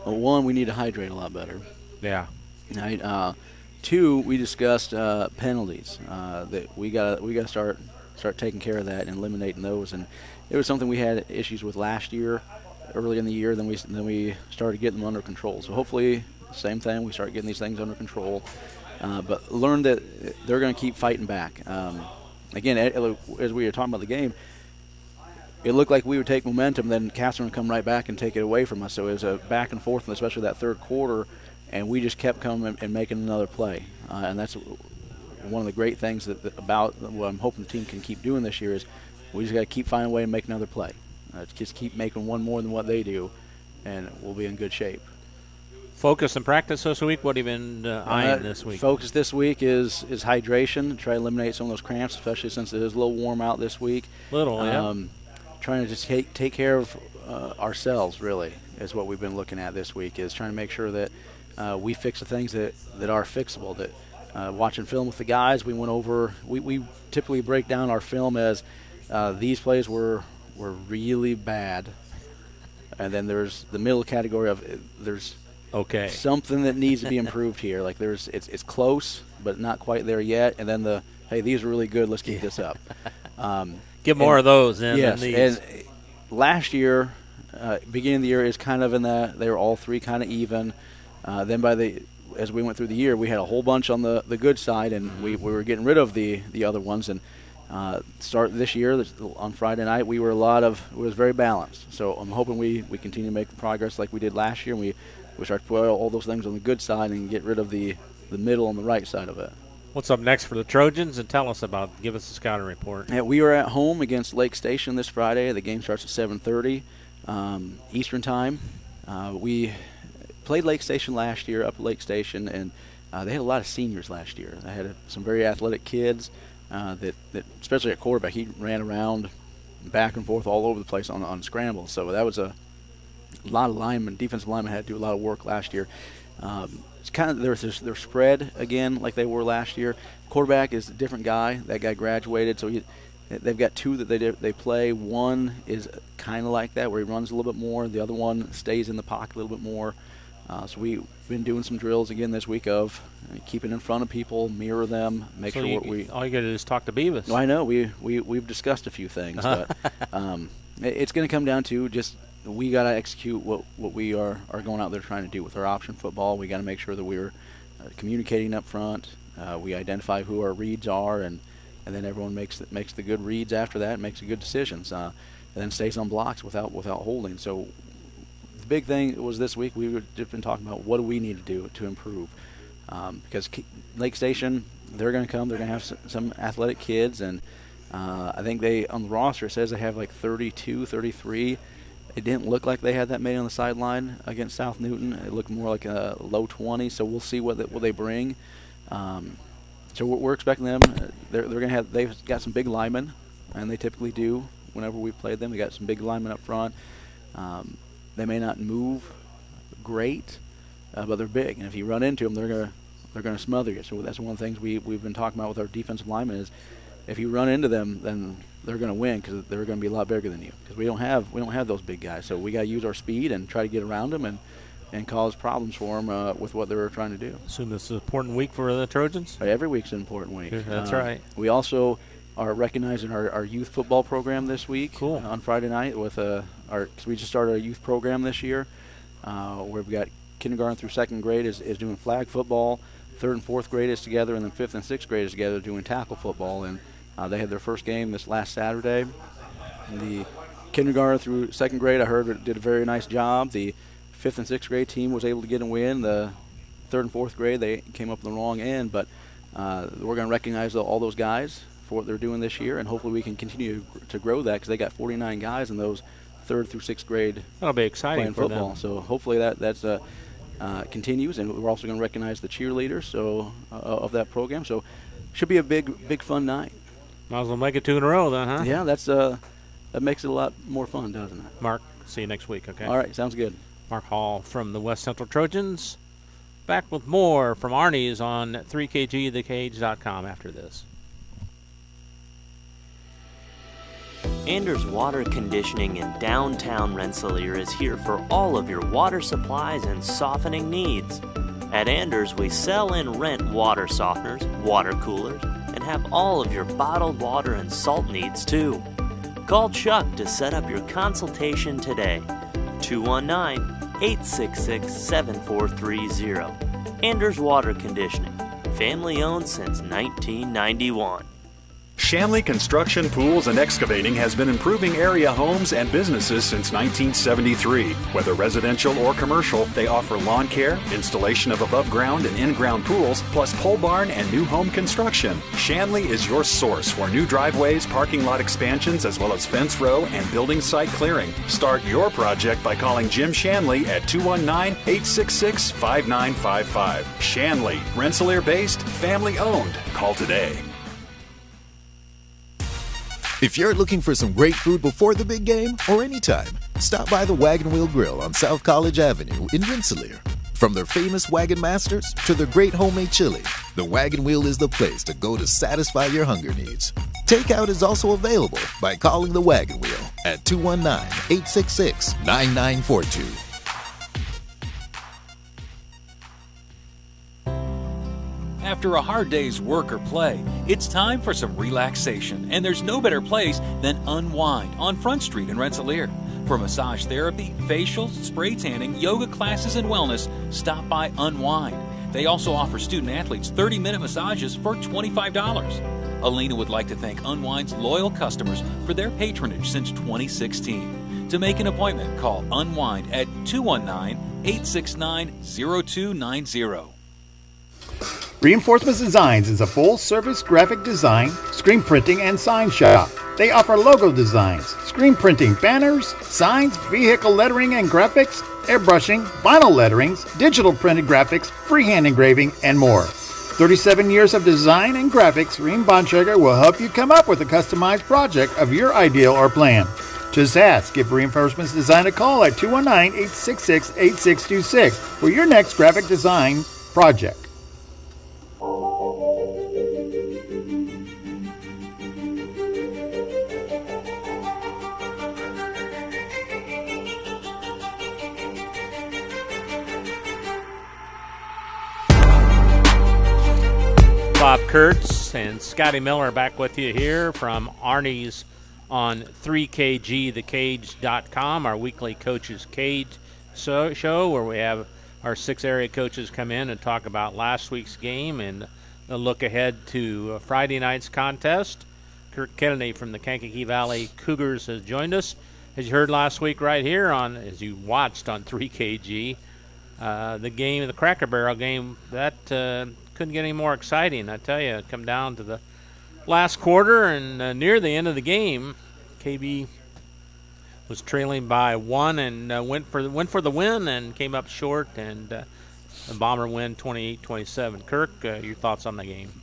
Well, one, we need to hydrate a lot better. Yeah. Right. Two, we discussed penalties. That we got to start taking care of that and eliminating those. And it was something we had issues with last year, early in the year. Then we started getting them under control. So hopefully, same thing. We start getting these things under control. But learn that they're going to keep fighting back. Again, as we were talking about the game, it looked like we would take momentum, then Castle would come right back and take it away from us. So it was a back and forth, and especially that third quarter, and we just kept coming and making another play. And that's one of the great things about what I'm hoping the team can keep doing this year is we just got to keep finding a way to make another play. Just keep making one more than what they do, and we'll be in good shape. Focus and practice this week? What have you been eyeing this week? Focus this week is hydration. Try to eliminate some of those cramps, especially since it is a little warm out this week. Yeah. Trying to just take care of ourselves, really, is what we've been looking at this week, is trying to make sure that we fix the things that are fixable. That watching film with the guys, we went over, we typically break down our film as these plays were really bad, and then there's the middle category of there's something that needs to be improved here. Like it's close, but not quite there yet, and then hey, these are really good, let's keep this up. Get more of those than these. And last year, beginning of the year is kind of in that they were all three kind of even. Then as we went through the year, we had a whole bunch on the good side, and we were getting rid of the other ones. And start this year on Friday night, it was very balanced. So I'm hoping we continue to make progress like we did last year, and we start to put all those things on the good side and get rid of the middle and the right side of it. What's up next for the Trojans? And give us a scouting report. Yeah, we are at home against Lake Station this Friday. The game starts at 7:30 Eastern Time. We played Lake Station last year up at Lake Station, and they had a lot of seniors last year. They had some very athletic kids that especially at quarterback, he ran around back and forth all over the place on scrambles. So that was a lot of defensive linemen had to do a lot of work last year. It's kind of they're spread again like they were last year. Quarterback is a different guy. That guy graduated, so they've got two that they play. One is kind of like that, where he runs a little bit more. The other one stays in the pocket a little bit more. So we've been doing some drills again this week of keeping in front of people, mirror them, make sure all you got to do is talk to Beavis. No, I know we've discussed a few things, but it's going to come down to just. We got to execute what we are going out there trying to do with our option football. We got to make sure that we're communicating up front. We identify who our reads are, and then everyone makes the good reads after that and makes the good decisions, and then stays on blocks without holding. So the big thing was this week we've just been talking about what do we need to do to improve, because Lake Station, they're going to come. They're going to have some athletic kids, and I think on the roster it says they have like 32, 33. It didn't look like they had that many on the sideline against South Newton. It looked more like a low 20, so we'll see what they bring. So we're expecting them. They've got some big linemen, and they typically do whenever we play them. They got some big linemen up front. They may not move great, but they're big, and if you run into them, they're gonna smother you. So that's one of the things we've been talking about with our defensive linemen is if you run into them, then they're going to win because they're going to be a lot bigger than you. Because we don't have those big guys, so we got to use our speed and try to get around them and cause problems for them with what they're trying to do. Assume this is an important week for the Trojans. Every week's an important week. That's right. We also are recognizing our youth football program this week. Cool. On Friday night with because we just started our youth program this year, where we've got kindergarten through second grade is doing flag football, third and fourth grade is together, and then fifth and sixth grade is together doing tackle football. And they had their first game this last Saturday. The kindergarten through second grade, I heard, did a very nice job. The fifth and sixth grade team was able to get a win. The third and fourth grade, they came up on the wrong end. But we're going to recognize all those guys for what they're doing this year, and hopefully we can continue to grow that because they got 49 guys in those 3rd through 6th grade. That'll be exciting playing for football. them. So hopefully that's continues, and we're also going to recognize the cheerleaders of that program. So should be a big fun night. Might as well make it 2 in a row then, huh? Yeah, that makes it a lot more fun, doesn't it? Mark, see you next week, okay? All right, sounds good. Mark Hall from the West Central Trojans. Back with more from Arnie's on 3kgthecage.com after this. Anders Water Conditioning in downtown Rensselaer is here for all of your water supplies and softening needs. At Anders, we sell and rent water softeners, water coolers, and have all of your bottled water and salt needs too. Call Chuck to set up your consultation today. 219-866-7430. Anders Water Conditioning, family owned since 1991. Shanley Construction, Pools, and Excavating has been improving area homes and businesses since 1973. Whether residential or commercial, they offer lawn care, installation of above-ground and in-ground pools, plus pole barn and new home construction. Shanley is your source for new driveways, parking lot expansions, as well as fence row and building site clearing. Start your project by calling Jim Shanley at 219-866-5955. Shanley, Rensselaer-based, family-owned. Call today. If you're looking for some great food before the big game or anytime, stop by the Wagon Wheel Grill on South College Avenue in Rensselaer. From their famous Wagon Masters to their great homemade chili, the Wagon Wheel is the place to go to satisfy your hunger needs. Takeout is also available by calling the Wagon Wheel at 219-866-9942. After a hard day's work or play, it's time for some relaxation, and there's no better place than Unwind on Front Street in Rensselaer. For massage therapy, facials, spray tanning, yoga classes, and wellness, stop by Unwind. They also offer student-athletes 30-minute massages for $25. Alina would like to thank Unwind's loyal customers for their patronage since 2016. To make an appointment, call Unwind at 219-869-0290. Reinforcements Designs is a full-service graphic design, screen printing, and sign shop. They offer logo designs, screen printing, banners, signs, vehicle lettering and graphics, airbrushing, vinyl letterings, digital printed graphics, freehand engraving, and more. 37 years of design and graphics, Reem Bontrager will help you come up with a customized project of your ideal or plan. Just ask. Give Reinforcements Design a call at 219-866-8626 for your next graphic design project. Bob Kurtz and Scotty Miller back with you here from Arnie's on 3kgthecage.com, our weekly Coaches Cage show where we have our 6 area coaches come in and talk about last week's game and a look ahead to Friday night's contest. Kirk Kennedy from the Kankakee Valley Cougars has joined us. As you heard last week right here as you watched on 3KG, the game, the Cracker Barrel game, that couldn't get any more exciting. I tell you, come down to the last quarter and near the end of the game, KB was trailing by 1 and went for the win and came up short, and the Bomber win 28-27. Kirk, your thoughts on the game?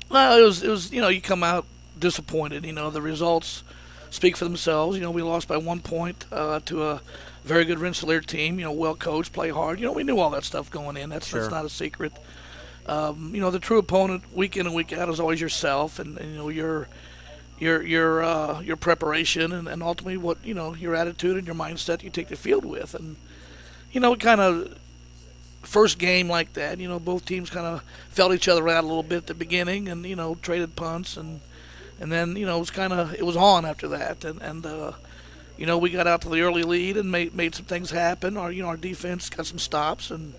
Well, it was you come out disappointed. The results speak for themselves. We lost by 1 point to a very good Rensselaer team. Well coached, play hard. We knew all that stuff going in. That's not a secret. The true opponent week in and week out is always yourself, and your preparation, and ultimately what your attitude and your mindset you take the field with. And kind of first game like that, both teams kind of felt each other out a little bit at the beginning, and traded punts, and then it was on after that, and we got out to the early lead and made some things happen. Our defense got some stops, and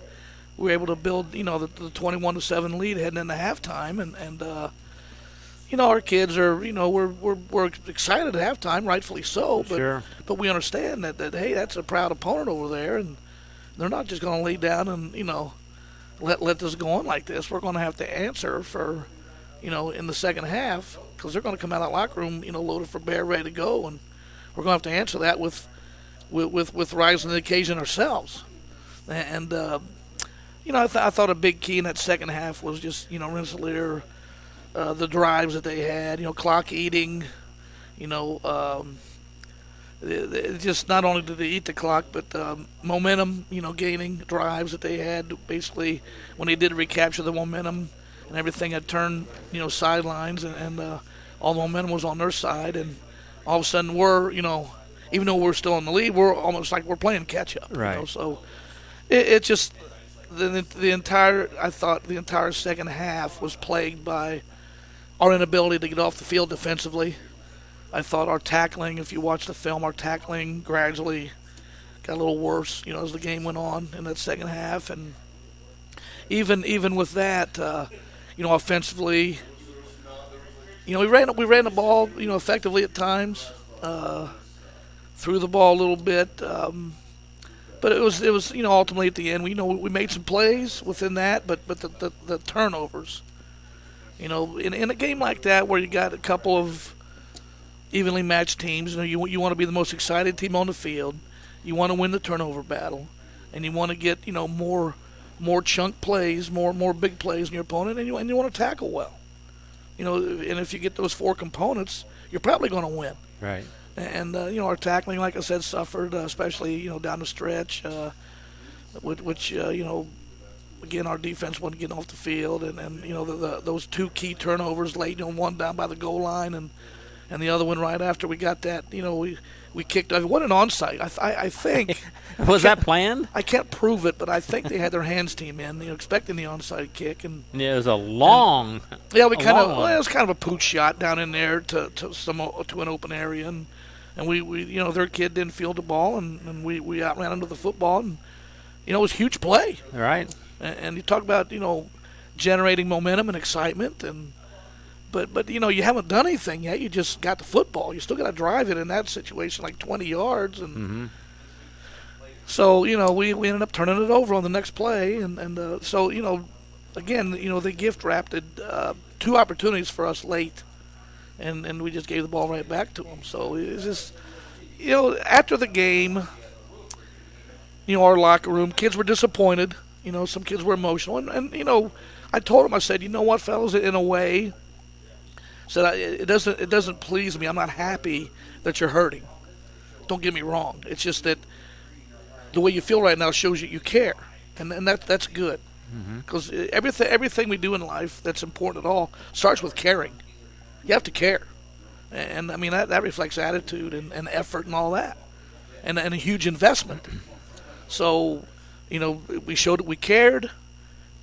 we were able to build, the 21-7 lead heading into halftime, and our kids are, we're excited at halftime, rightfully so, but we understand that hey, that's a proud opponent over there, and they're not just going to lay down and let this go on like this. We're going to have to answer for, in the second half, because they're going to come out of that locker room, loaded for bear, ready to go, and we're going to have to answer that with rising to the occasion ourselves. And I thought a big key in that second half was just Rensselaer, the drives that they had, clock eating, just not only did they eat the clock, but momentum, gaining drives that they had. Basically, when they did recapture the momentum and everything had turned, sidelines, and all the momentum was on their side, and all of a sudden we're, even though we're still in the lead, we're almost like we're playing catch up. Right. So it just the entire second half was plagued by our inability to get off the field defensively. I thought our tackling, if you watch the film, our tackling gradually got a little worse, as the game went on in that second half. And even with that, offensively, we ran the ball, effectively at times, threw the ball a little bit, but it was ultimately at the end, we made some plays within that, but the turnovers, in a game like that where you got a couple of evenly matched teams, you want to be the most excited team on the field, you want to win the turnover battle, and you want to get more chunk plays, more big plays in your opponent, and you want to tackle well, and if you get those four components, you're probably going to win. Right. And our tackling, like I said, suffered, especially down the stretch, which again, our defense wasn't getting off the field, and those two key turnovers late, one down by the goal line, and the other one right after we got that, we kicked. What an onside! I think was that planned? I can't prove it, but I think they had their hands team in, expecting the onside kick, and it was a long. It was kind of a pooch shot down in there to an open area, and we their kid didn't field the ball, and we outran them to the football, and it was a huge play. All right. And you talk about generating momentum and excitement, and but you haven't done anything yet. You just got the football. You still got to drive it in that situation, like 20 yards, and so we ended up turning it over on the next play, and so again they gift wrapped two opportunities for us late, and we just gave the ball right back to them. So it's just after the game, our locker room, kids were disappointed. Some kids were emotional, and I told them, I said, what, fellas, in a way, said it doesn't please me. I'm not happy that you're hurting. Don't get me wrong. It's just that the way you feel right now shows you care, and that's good. Because everything we do in life that's important at all starts with caring. You have to care, and I mean that reflects attitude and effort and all that, and a huge investment. So, we showed that we cared,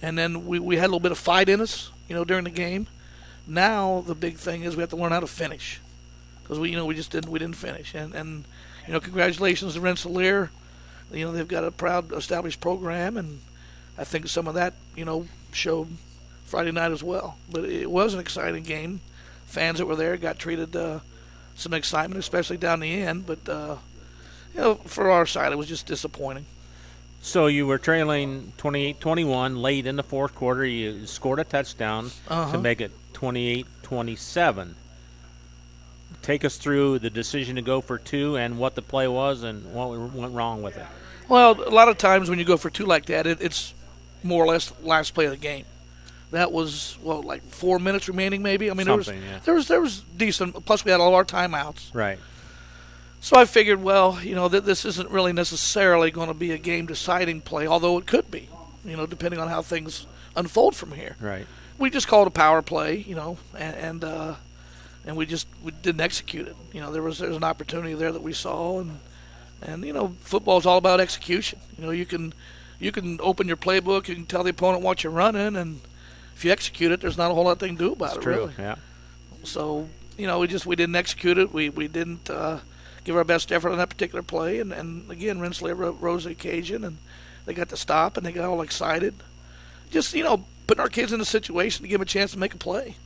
and then we had a little bit of fight in us, during the game. Now the big thing is we have to learn how to finish, because we didn't finish, and congratulations to Rensselaer. They've got a proud established program, and I think some of that showed Friday night as well. But it was an exciting game. Fans that were there got treated some excitement, especially down the end. But for our side, it was just disappointing. So you were trailing 28-21 late in the fourth quarter. You scored a touchdown to make it 28-27. Take us through the decision to go for two and what the play was and what went wrong with it. Well, a lot of times when you go for two like that, it's more or less last play of the game. That was, like 4 minutes remaining maybe. I mean, there was decent. Plus, we had all our timeouts. Right. So I figured, that this isn't really necessarily going to be a game-deciding play, although it could be, depending on how things unfold from here. Right. We just called a power play, and we didn't execute it. There's an opportunity there that we saw, and football is all about execution. You can open your playbook, you can tell the opponent what you're running, and if you execute it, there's not a whole lot they can do about it. True. Really. Yeah. So we didn't execute it. We didn't give our best effort on that particular play, and again, Rensselaer rose the occasion, and they got to stop, and they got all excited. Just putting our kids in a situation to give them a chance to make a play.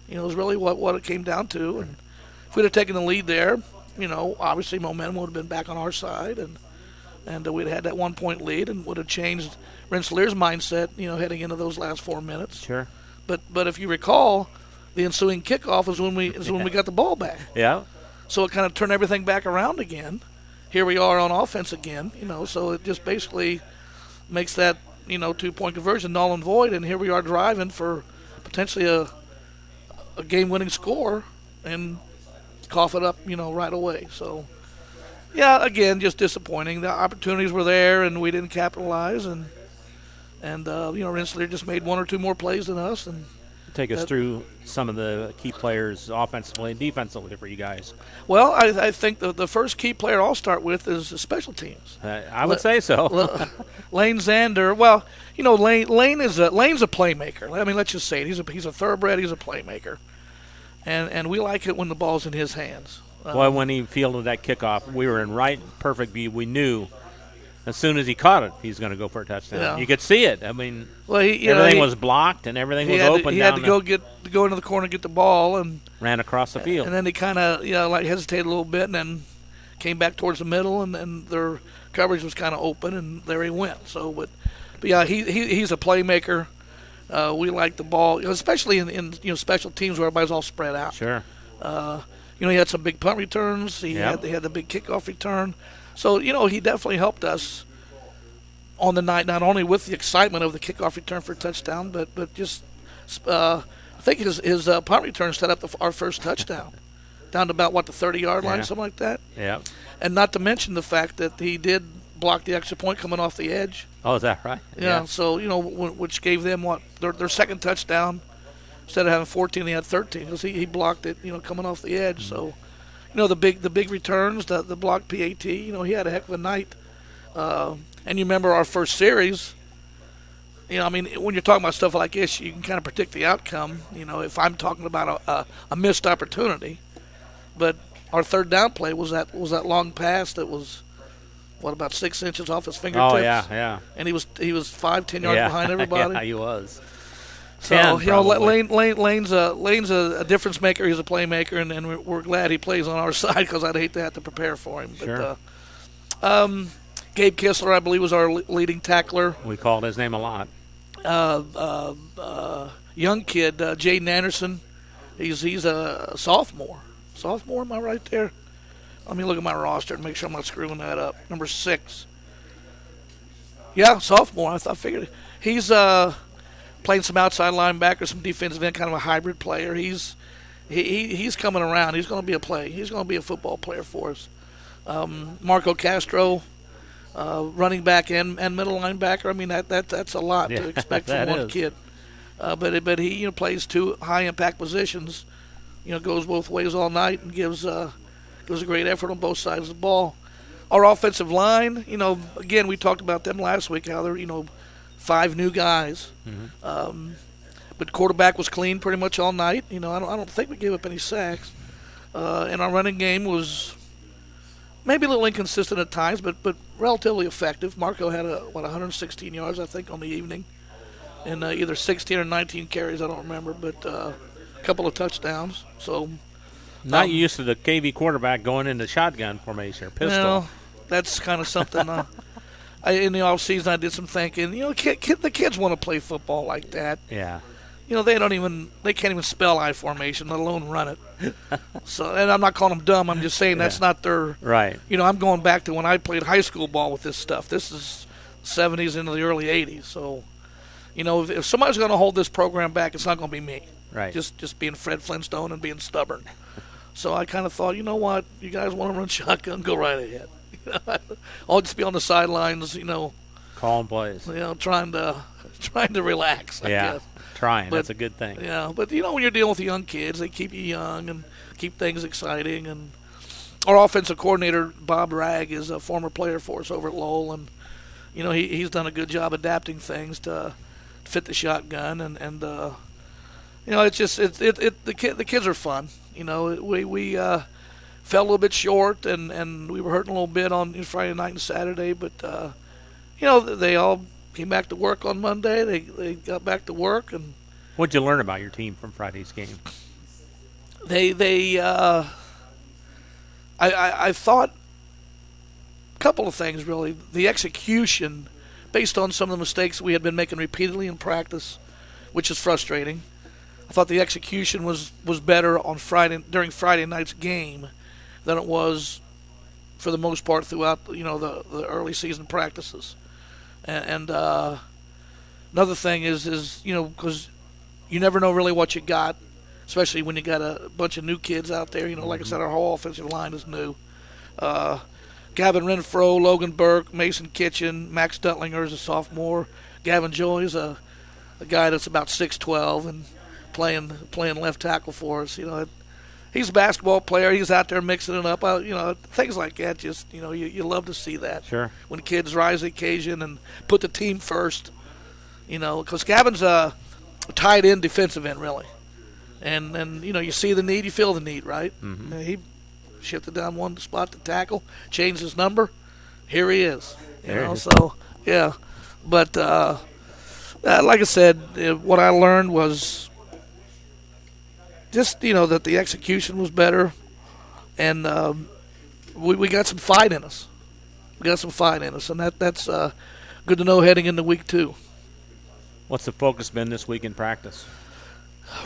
Is really what it came down to. And if we'd have taken the lead there, obviously momentum would have been back on our side, and we'd have had that 1-point lead and would have changed Rensselaer's mindset, heading into those last 4 minutes. Sure. But if you recall, the ensuing kickoff is when we got the ball back. Yeah. So it kind of turned everything back around again. Here we are on offense again, so it just basically makes that, 2-point conversion null and void, and here we are driving for potentially a game-winning score and cough it up, right away. So, yeah, again, just disappointing. The opportunities were there, and we didn't capitalize, and Rensselaer just made one or two more plays than us. And take us through some of the key players offensively and defensively for you guys. Well, I think the first key player I'll start with is the special teams. I would say so. Lane Zander. Well, Lane's a playmaker. I mean, let's just say it. He's a thoroughbred. He's a playmaker, and we like it when the ball's in his hands. Boy, when he fielded that kickoff, we were in perfect view. We knew as soon as he caught it, he's going to go for a touchdown. Yeah. You could see it. I mean, everything was blocked and everything was open. He had to go into the corner and get the ball, and ran across the field. And then he kind of hesitated a little bit, and then came back towards the middle, and their coverage was kind of open, and there he went. So, but yeah, he's a playmaker. We like the ball, especially in special teams where everybody's all spread out. Sure. He had some big punt returns. He had the big kickoff return. So, he definitely helped us on the night, not only with the excitement of the kickoff return for a touchdown, but just I think his punt return set up our first touchdown down to about, the 30-yard line, something like that. Yeah. And not to mention the fact that he did block the extra point coming off the edge. Oh, is that right? Yeah. So, which gave them their second touchdown. Instead of having 14, they had 13 because he blocked it, coming off the edge. Mm-hmm. So, the big returns, the blocked PAT, he had a heck of a night. And you remember our first series, when you're talking about stuff like this, you can kind of predict the outcome, if I'm talking about a missed opportunity. But our third down play was that long pass that was, about 6 inches off his fingertips? Oh, yeah. And he was 5-10 yards behind everybody. Yeah, he was. So, Lane's a difference maker. He's a playmaker, and we're glad he plays on our side because I'd hate to have to prepare for him. Sure. But Gabe Kistler, I believe, was our leading tackler. We called his name a lot. Young kid, Jaden Anderson. He's a sophomore. Sophomore, am I right there? Let me look at my roster and make sure I'm not screwing that up. Number 6. Yeah, sophomore. I figured he's playing some outside linebacker, some defensive end, kind of a hybrid player. He's coming around. He's going to be He's going to be a football player for us. Marco Castro, running back and middle linebacker. I mean that's a lot to expect from one kid. But he plays two high impact positions. Goes both ways all night and gives a great effort on both sides of the ball. Our offensive line, again we talked about them last week. How they're 5 new guys. Mm-hmm. But quarterback was clean pretty much all night. I don't think we gave up any sacks. And our running game was maybe a little inconsistent at times, but relatively effective. Marco had 116 yards, I think, on the evening, and either 16 or 19 carries, I don't remember, but a couple of touchdowns. So not used to the KV quarterback going into shotgun formation or pistol. No, that's kind of something. In the off season, I did some thinking. The kids want to play football like that. Yeah. They can't even spell I formation, let alone run it. So, and I'm not calling them dumb. I'm just saying that's not their. Right. I'm going back to when I played high school ball with this stuff. This is 70s into the early 80s. So, if somebody's going to hold this program back, it's not going to be me. Right. Just being Fred Flintstone and being stubborn. So I kind of thought, you know what, you guys want to run shotgun, go right ahead. I'll just be on the sidelines, calling plays. Trying to relax. I guess. Trying. That's a good thing. Yeah, but when you're dealing with young kids, they keep you young and keep things exciting. And our offensive coordinator, Bob Ragg, is a former player for us over at Lowell, and he's done a good job adapting things to fit the shotgun. And it's just the kids are fun. We fell a little bit short, and we were hurting a little bit on Friday night and Saturday, but they all came back to work on Monday. They got back to work. And what'd you learn about your team from Friday's game? I thought a couple of things really. The execution, based on some of the mistakes we had been making repeatedly in practice, which is frustrating. I thought the execution was better on during Friday night's game than it was for the most part throughout the early season practices. And another thing is because you never know really what you got, especially when you got a bunch of new kids out there. Like I said, our whole offensive line is new. Gavin Renfro, Logan Burke, Mason Kitchen, Max Duttlinger is a sophomore. Gavin Joy is a guy that's about 6'12" and playing left tackle for us. He's a basketball player. He's out there mixing it up. Things like that. Just you love to see that. Sure. When kids rise to the occasion and put the team first. Because Gavin's a tight end, defensive end, really. And you see the need, you feel the need, right? Mm-hmm. He shifted down one spot to tackle, changed his number. Here he is. So yeah. But like I said, what I learned was just that the execution was better, and we got some fight in us. And that's good to know heading into week 2. What's the focus been this week in practice?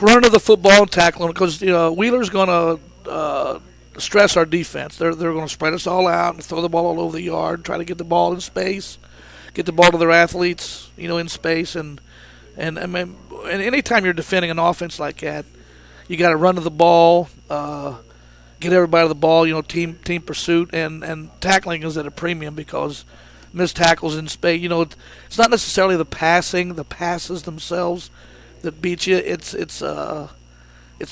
Running to the football and tackling, because Wheeler's going to stress our defense. They're going to spread us all out and throw the ball all over the yard, try to get the ball in space, get the ball to their athletes, in space, and anytime you're defending an offense like that, you got to run to the ball, get everybody to the ball, team pursuit, and tackling is at a premium because missed tackles in space. It's not necessarily the passes themselves that beat you. It's the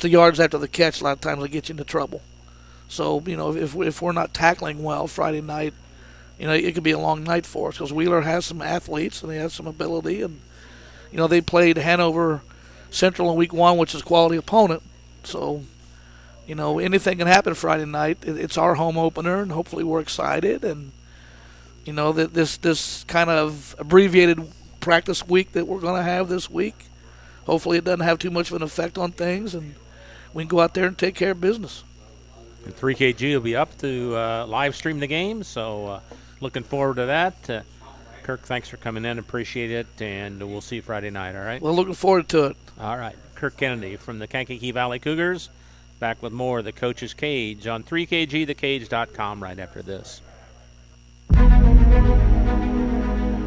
yards after the catch a lot of times that get you into trouble. So, if we're not tackling well Friday night, it could be a long night for us because Wheeler has some athletes and they have some ability. And, they played Hanover Central in week 1, which is a quality opponent. So, anything can happen Friday night. It's our home opener, and hopefully we're excited. And, that this kind of abbreviated practice week that we're going to have this week, hopefully it doesn't have too much of an effect on things, and we can go out there and take care of business. And 3KG will be up to live stream the game, so looking forward to that. Kirk, thanks for coming in. Appreciate it, and we'll see you Friday night, all right? Well, looking forward to it. All right. Kirk Kennedy from the Kankakee Valley Cougars, back with more of the Coach's Cage on 3KGthecage.com right after this.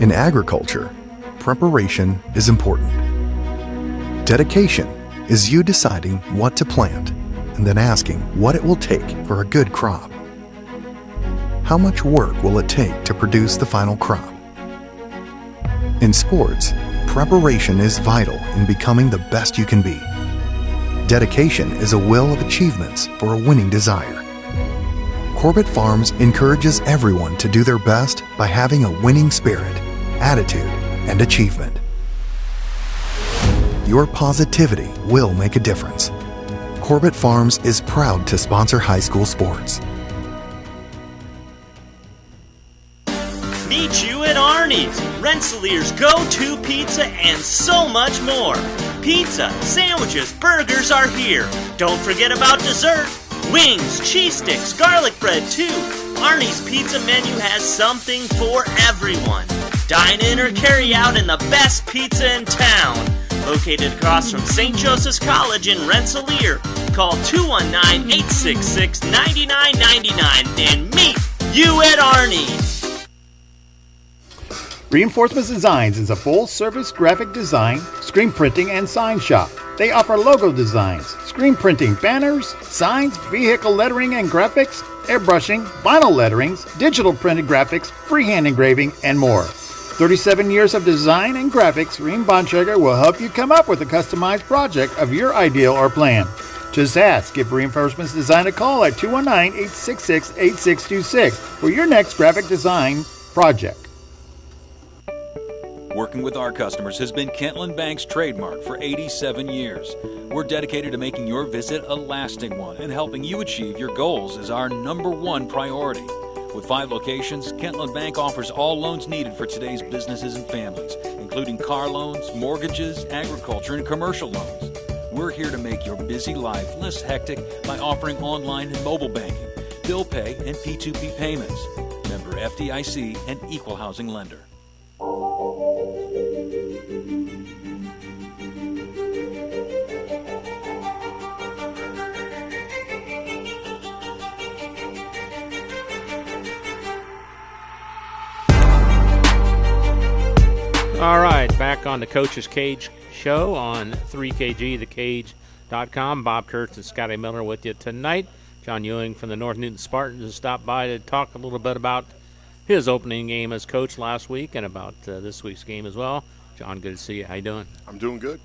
In agriculture, preparation is important. Dedication is you deciding what to plant and then asking what it will take for a good crop. How much work will it take to produce the final crop? In sports, preparation is vital in becoming the best you can be. Dedication is a will of achievements for a winning desire. Corbett Farms encourages everyone to do their best by having a winning spirit, attitude, and achievement. Your positivity will make a difference. Corbett Farms is proud to sponsor high school sports. Meet you at Arnie's, Rensselaer's go-to pizza, and so much more. Pizza, sandwiches, burgers are here. Don't forget about dessert. Wings, cheese sticks, garlic bread too. Arnie's pizza menu has something for everyone. Dine in or carry out in the best pizza in town. Located across from St. Joseph's College in Rensselaer. Call 219-866-9999 and meet you at Arnie's. Reinforcements Designs is a full-service graphic design, screen printing, and sign shop. They offer logo designs, screen printing, banners, signs, vehicle lettering and graphics, airbrushing, vinyl letterings, digital printed graphics, freehand engraving, and more. 37 years of design and graphics, Reem Bontrager will help you come up with a customized project of your ideal or plan. Just ask. Give Reinforcements Design a call at 219-866-8626 for your next graphic design project. Working with our customers has been Kentland Bank's trademark for 87 years. We're dedicated to making your visit a lasting one, and helping you achieve your goals is our #1 priority. With 5 locations, Kentland Bank offers all loans needed for today's businesses and families, including car loans, mortgages, agriculture, and commercial loans. We're here to make your busy life less hectic by offering online and mobile banking, bill pay, and P2P payments. Member FDIC and equal housing lender. All right, back on the Coach's Cage show on 3KG, Bob Kurtz and Scotty Miller with you tonight. John Ewing from the North Newton Spartans has stopped by to talk a little bit about his opening game as coach last week and about this week's game as well. John, good to see you. How you doing? I'm doing good,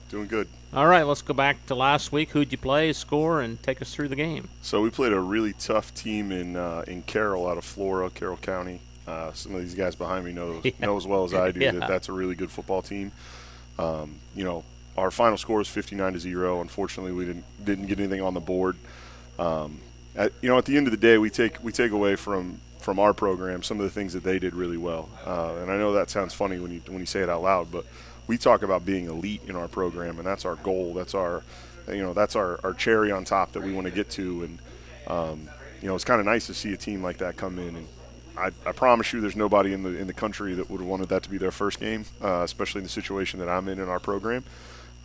All right, let's go back to last week. Who'd you play, score, and take us through the game? So we played a really tough team in Carroll out of Flora, Carroll County. Some of these guys behind me know as well as I do that that's a really good football team. Our final score was 59-0. Unfortunately, we didn't get anything on the board. At the end of the day, we take away from our program some of the things that they did really well. And I know that sounds funny when you say it out loud, but we talk about being elite in our program, and that's our goal. That's our cherry on top that we want to get to. And it's kind of nice to see a team like that come in. And I promise you, there's nobody in the country that would have wanted that to be their first game, especially in the situation that I'm in our program.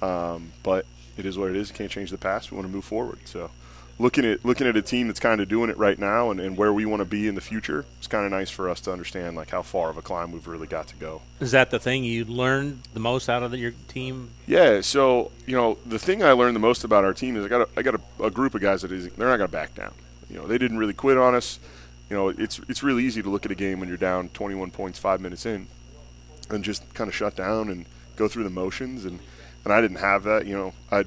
But it is what it is. You can't change the past. We want to move forward. So looking at a team that's kind of doing it right now and where we want to be in the future, it's kind of nice for us to understand like how far of a climb we've really got to go. Is that the thing you learned the most out of your team? Yeah. So the thing I learned the most about our team is I got a group of guys they're not going to back down. They didn't really quit on us. It's really easy to look at a game when you're down 21 points 5 minutes in and just kind of shut down and go through the motions. And I didn't have that. I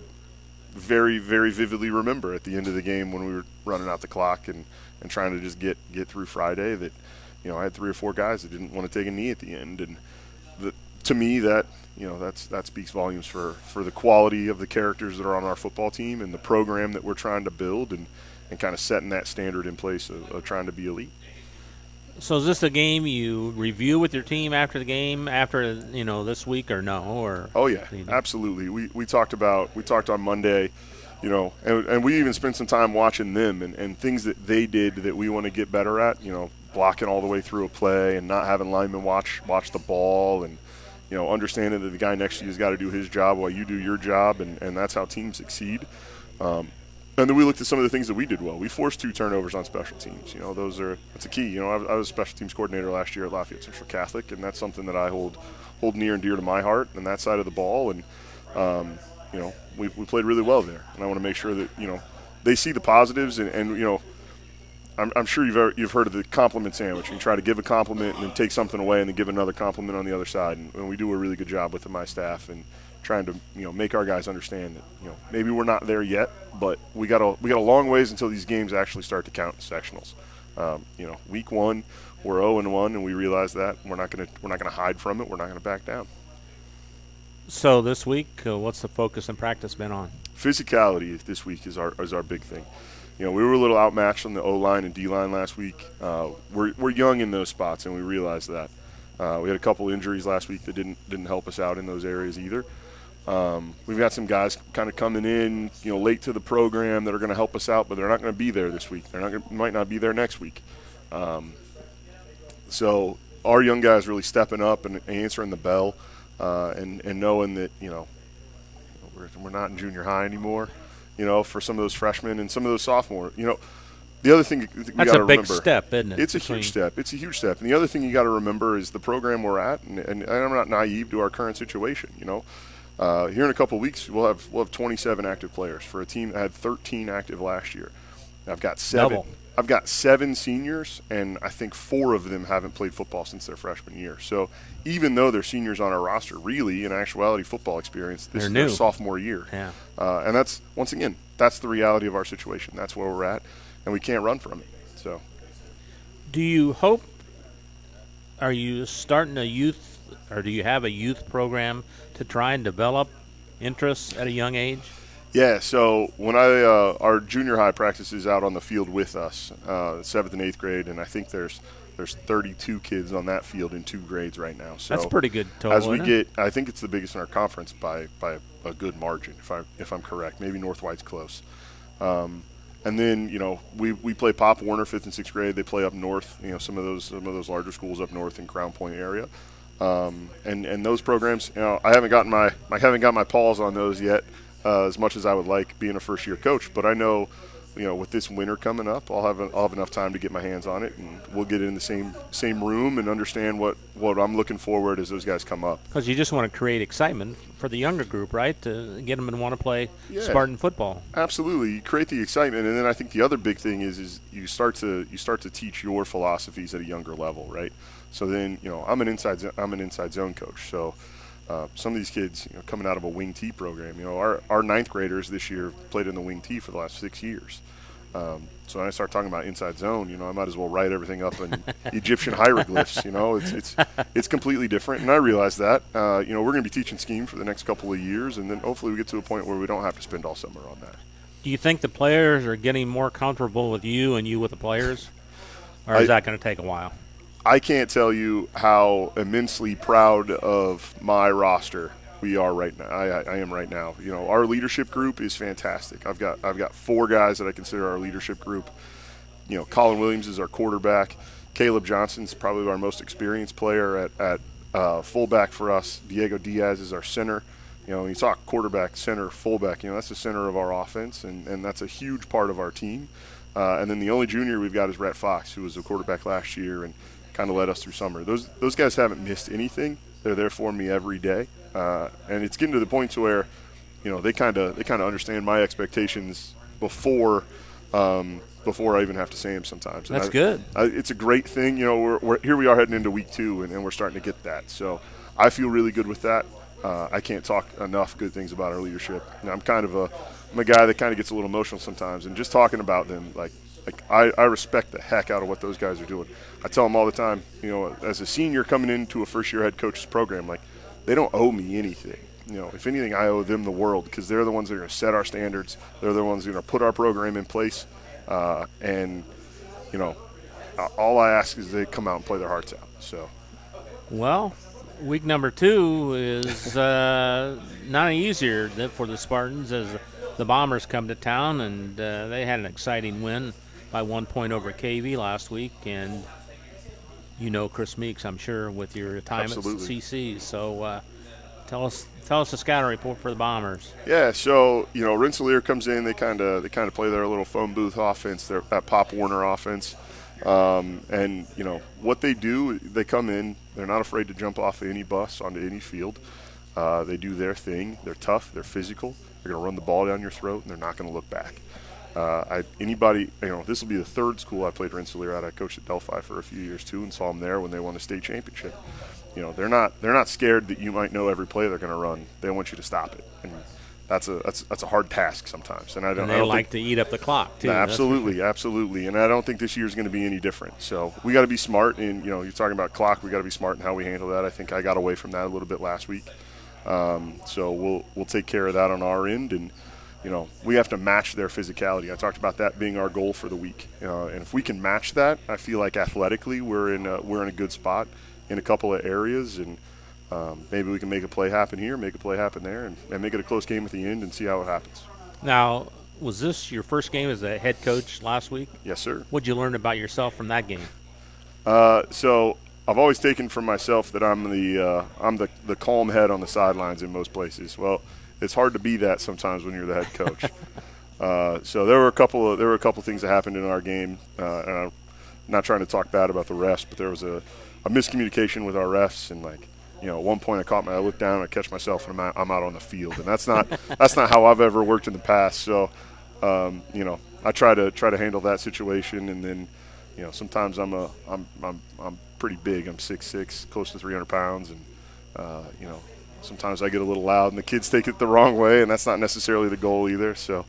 very, very vividly remember at the end of the game when we were running out the clock and trying to just get through Friday that, I had 3 or 4 guys that didn't want to take a knee at the end. And to me, that speaks volumes for the quality of the characters that are on our football team and the program that we're trying to build and kind of setting that standard in place of trying to be elite. So is this a game you review with your team after the game, after this week, or no? Or oh yeah, absolutely. We talked on Monday, and we even spent some time watching them and things that they did that we want to get better at. Blocking all the way through a play and not having linemen watch the ball and understanding that the guy next to you has got to do his job while you do your job, and that's how teams succeed. And then we looked at some of the things that we did well. We forced 2 turnovers on special teams. That's a key. I was a special teams coordinator last year at Lafayette Central Catholic, and that's something that I hold near and dear to my heart, and that side of the ball. And we played really well there, and I want to make sure that they see the positives. And I'm sure you've heard of the compliment sandwich. You try to give a compliment and then take something away, and then give another compliment on the other side. And we do a really good job with my staff and trying to make our guys understand that maybe we're not there yet, but we got a long ways until these games actually start to count in sectionals. Week 1 we're 0-1, and we realize that we're not gonna hide from it. We're not gonna back down. So this week, what's the focus and practice been on? Physicality this week is our big thing. We were a little outmatched on the O-line and D-line last week. We're young in those spots, and we realized that. We had a couple injuries last week that didn't help us out in those areas either. We've got some guys kind of coming in, late to the program that are going to help us out, but they're not going to be there this week. Might not be there next week. So our young guys really stepping up and answering the bell, and knowing that we're not in junior high anymore. For some of those freshmen and some of those sophomores. The other thing you got to remember. That's a big step, isn't it? It's a huge step. It's a huge step. And the other thing you got to remember is the program we're at, and I'm not naive to our current situation. Here in a couple of weeks, we'll have 27 active players for a team that had 13 active last year. I've got 7. Double. I've got 7 seniors, and I think 4 of them haven't played football since their freshman year. So even though they're seniors on our roster, really, in actuality, football experience, this is their sophomore year. Yeah. And that's, once again, that's the reality of our situation. That's where we're at, and we can't run from it. So, do you hope? Are you starting a youth, or do you have a youth program to try and develop interests at a young age? Yeah, so when our junior high practices out on the field with us, 7th and 8th grade, and I think there's 32 kids on that field in 2 grades right now. So that's pretty good total. As we get, I think it's the biggest in our conference by a good margin, if I'm correct. Maybe North White's close. And then we play Pop Warner 5th and 6th grade. They play up north. Some of those larger schools up north in Crown Point area. And those programs, I haven't got my paws on those yet. As much as I would like being a first-year coach, but I know with this winter coming up, I'll have enough time to get my hands on it, and we'll get it in the same room and understand what I'm looking forward as those guys come up. Because you just want to create excitement for the younger group, right? To get them to want to play Spartan football. Absolutely, you create the excitement, and then I think the other big thing is you start to teach your philosophies at a younger level, right? So then I'm an inside zone coach, so. Some of these kids, coming out of a wing T program, our ninth graders this year played in the wing T for the last 6 years. So when I start talking about inside zone, I might as well write everything up in Egyptian hieroglyphs. It's completely different, and I realize that. We're going to be teaching scheme for the next couple of years, and then hopefully we get to a point where we don't have to spend all summer on that. Do you think the players are getting more comfortable with you and you with the players, or is that going to take a while? I can't tell you how immensely proud of my roster we are right now. I am right now. Our leadership group is fantastic. I've got 4 guys that I consider our leadership group. Colin Williams is our quarterback. Caleb Johnson's probably our most experienced player at fullback for us. Diego Diaz is our center. When you talk quarterback, center, fullback, that's the center of our offense, and that's a huge part of our team. And then the only junior we've got is Rhett Fox, who was a quarterback last year and kind of led us through summer. Those guys haven't missed anything. They're there for me every day, and it's getting to the point to where, they kind of understand my expectations before I even have to say them sometimes. And that's good. It's a great thing. We're here. We are heading into week 2, and we're starting to get that. So I feel really good with that. I can't talk enough good things about our leadership. I'm a guy that kind of gets a little emotional sometimes, and just talking about them, I respect the heck out of what those guys are doing. I tell them all the time, as a senior coming into a first-year head coach's program, they don't owe me anything. If anything, I owe them the world, because they're the ones that are going to set our standards. They're the ones that are going to put our program in place. And all I ask is they come out and play their hearts out. So, well, week number 2 is not easier for the Spartans as the Bombers come to town, and they had an exciting win by 1 point over Kage last week, and Chris Meeks, I'm sure, with your time Absolutely. at CC. So tell us the scouting report for the Bombers. Yeah, so Rensselaer comes in. They kind of play their little phone booth offense, that Pop Warner offense, and what they do, they come in. They're not afraid to jump off any bus onto any field. They do their thing. They're tough. They're physical. They're going to run the ball down your throat, and they're not going to look back. This will be the 3rd school I played Rensselaer at. I coached at Delphi for a few years too, and saw them there when they won a state championship. They're not scared that you might know every play they're going to run. They want you to stop it, and that's a hard task sometimes. And I don't like to eat up the clock too. Absolutely. And I don't think this year is going to be any different. So we got to be smart. And you're talking about clock. We got to be smart in how we handle that. I think I got away from that a little bit last week. So we'll take care of that on our end, and we have to match their physicality. I talked about that being our goal for the week, and if we can match that, I feel like athletically we're in a good spot in a couple of areas, and maybe we can make a play happen here, make a play happen there, and make it a close game at the end and see how it happens. Now, was this your first game as a head coach last week? Yes, sir. What'd you learn about yourself from that game? So I've always taken from myself that I'm the calm head on the sidelines in most places. Well, it's hard to be that sometimes when you're the head coach. So there were a couple things that happened in our game. And I'm not trying to talk bad about the refs, but there was a miscommunication with our refs, and at one point I look down and I catch myself and I'm out on the field, and that's not how I've ever worked in the past. So I try to handle that situation, and then sometimes I'm pretty big. I'm 6'6", close to 300 pounds, and sometimes I get a little loud and the kids take it the wrong way, and that's not necessarily the goal either. So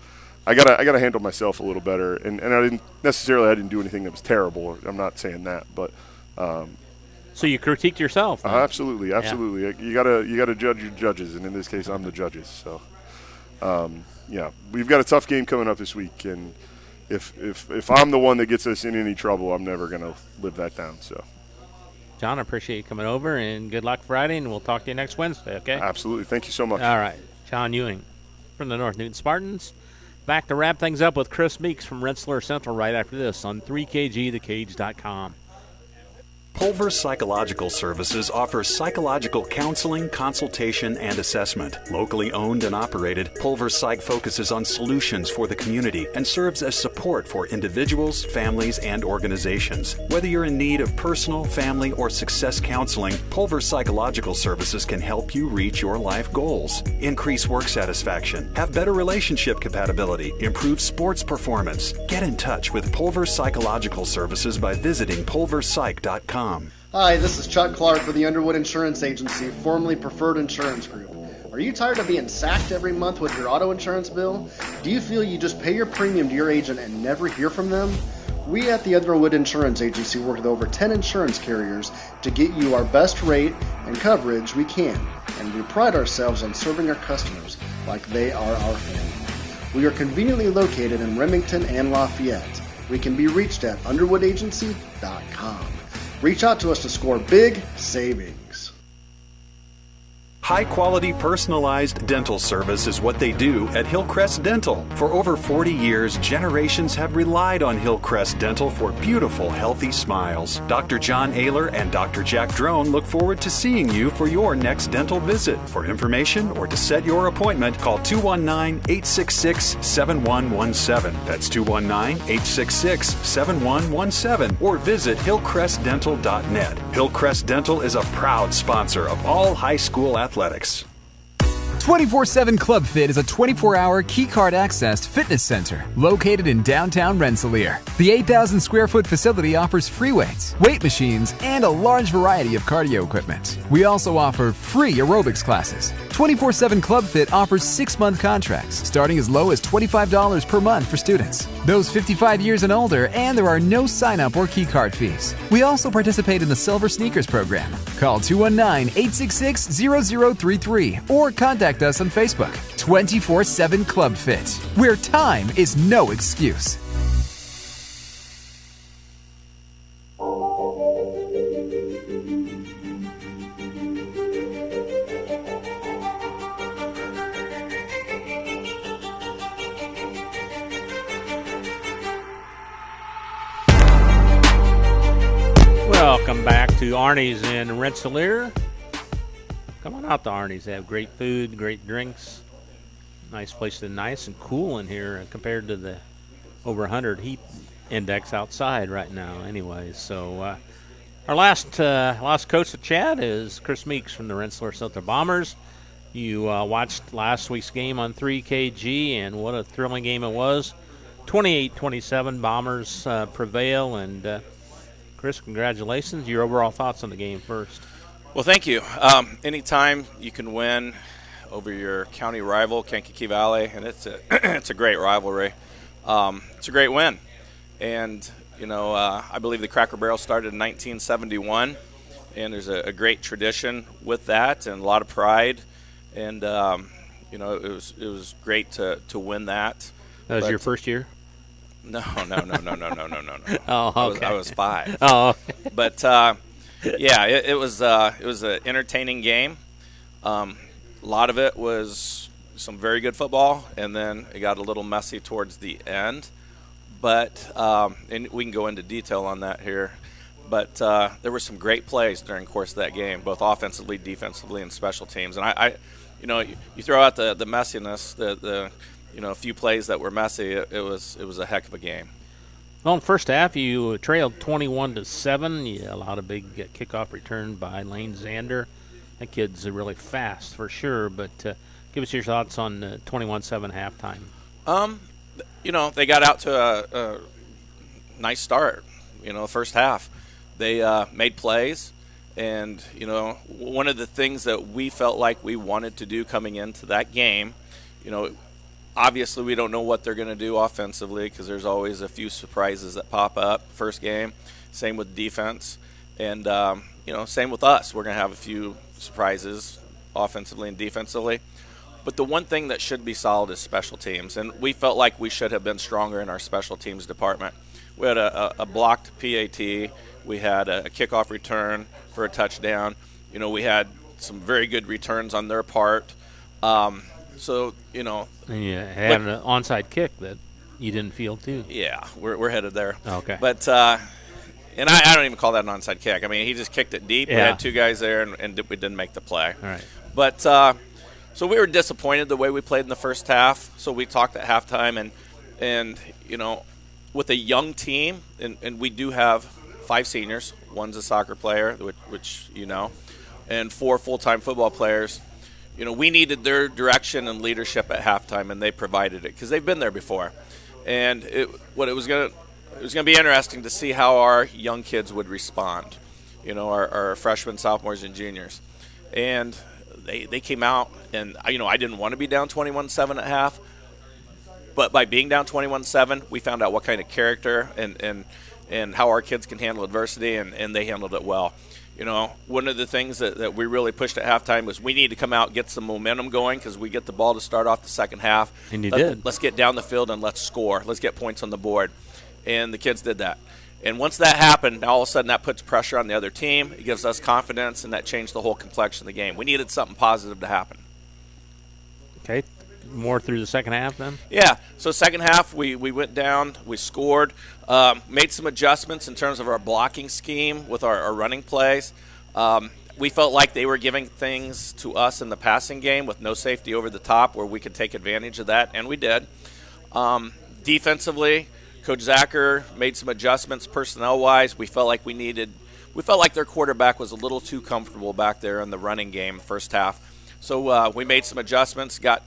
I gotta handle myself a little better, and I didn't do anything that was terrible. I'm not saying that, but so you critiqued yourself. Absolutely. Yeah. You gotta judge your judges, and in this case I'm the judges. So we've got a tough game coming up this week, and if I'm the one that gets us in any trouble, I'm never gonna live that down. So John, I appreciate you coming over, and good luck Friday, and we'll talk to you next Wednesday, okay? Absolutely. Thank you so much. All right. John Ewing from the North Newton Spartans. Back to wrap things up with Chris Meeks from Rensselaer Central right after this on 3KG, thekage.com. Pulver Psychological Services offers psychological counseling, consultation, and assessment. Locally owned and operated, Pulver Psych focuses on solutions for the community and serves as support for individuals, families, and organizations. Whether you're in need of personal, family, or success counseling, Pulver Psychological Services can help you reach your life goals. Increase work satisfaction, have better relationship compatibility, improve sports performance. Get in touch with Pulver Psychological Services by visiting pulverpsych.com. Hi, this is Chuck Clark with the Underwood Insurance Agency, formerly Preferred Insurance Group. Are you tired of being sacked every month with your auto insurance bill? Do you feel you just pay your premium to your agent and never hear from them? We at the Underwood Insurance Agency work with over 10 insurance carriers to get you our best rate and coverage we can, and we pride ourselves on serving our customers like they are our family. We are conveniently located in Remington and Lafayette. We can be reached at underwoodagency.com. Reach out to us to score big savings. High-quality, personalized dental service is what they do at Hillcrest Dental. For over 40 years, generations have relied on Hillcrest Dental for beautiful, healthy smiles. Dr. John Ayler and Dr. Jack Drone look forward to seeing you for your next dental visit. For information or to set your appointment, call 219-866-7117. That's 219-866-7117. Or visit hillcrestdental.net. Hillcrest Dental is a proud sponsor of all high school athletics. 24/7 Club Fit is a 24-hour keycard accessed fitness center located in downtown Rensselaer. The 8,000 square foot facility offers free weights, weight machines, and a large variety of cardio equipment. We also offer free aerobics classes. 24/7 Club Fit offers 6-month contracts starting as low as $25 per month for students, those 55 years and older, and there are no sign-up or keycard fees. We also participate in the Silver Sneakers program. Call 219-866-0033 or contact us on Facebook. 24/7 Club Fit, where time is no excuse. Welcome back to Arnie's in Rensselaer. Come on out to Arnie's. They have great food, great drinks. Nice place to nice and cool in here compared to the over 100 heat index outside right now anyway. So our last coach to chat is Chris Meeks from the Rensselaer Central Bombers. You watched last week's game on 3KG, and what a thrilling game it was. 28-27, Bombers prevail, and Chris, congratulations. Your overall thoughts on the game first. Well, thank you. Anytime you can win over your county rival, Kankakee Valley, and it's a great rivalry. It's a great win. And, I believe the Cracker Barrel started in 1971, and there's a great tradition with that and a lot of pride. And, it was great to win that. That was your first year? No. Oh, okay. I was 5. Oh, okay. But it was an entertaining game. A lot of it was some very good football, and then it got a little messy towards the end. But and we can go into detail on that here. But there were some great plays during the course of that game, both offensively, defensively, and special teams. And I you throw out the messiness, the a few plays that were messy. It was a heck of a game. Well, in the first half, you trailed 21-7. You allowed a big kickoff return by Lane Zander. That kid's really fast for sure. But give us your thoughts on 21-7 halftime. They got out to a nice start. First half, they made plays, and one of the things that we felt like we wanted to do coming into that game, obviously, we don't know what they're going to do offensively because there's always a few surprises that pop up first game. Same with defense. And, same with us. We're going to have a few surprises offensively and defensively. But the one thing that should be solid is special teams. And we felt like we should have been stronger in our special teams department. We had a blocked PAT. We had a kickoff return for a touchdown. We had some very good returns on their part. So, And you had an onside kick that you didn't feel, too. Yeah, we're headed there. Okay. But, a And I don't even call that an onside kick. I mean, he just kicked it deep. Yeah. We had two guys there, and we didn't make the play. All right. But so we were disappointed the way we played in the first half. So we talked at halftime, and you know, with a young team, and we do have 5 seniors. One's a soccer player, which you know, and 4 full-time football players. You know, we needed their direction and leadership at halftime, and they provided it because they've been there before. And it was going to be interesting to see how our young kids would respond. You know, our freshmen, sophomores, and juniors. And they came out, and you know, I didn't want to be down 21-7 at half, but by being down 21-7, we found out what kind of character and how our kids can handle adversity, and they handled it well. You know, one of the things that we really pushed at halftime was we need to come out and get some momentum going because we get the ball to start off the second half. And you did. Let's get down the field and let's score. Let's get points on the board. And the kids did that. And once that happened, all of a sudden that puts pressure on the other team. It gives us confidence, and that changed the whole complexion of the game. We needed something positive to happen. Okay. More through the second half then? Yeah. So second half, we went down, we scored, made some adjustments in terms of our blocking scheme with our running plays. We felt like they were giving things to us in the passing game with no safety over the top where we could take advantage of that, and we did. Defensively, Coach Zacher made some adjustments personnel-wise. We felt like their quarterback was a little too comfortable back there in the running game first half. So we made some adjustments, got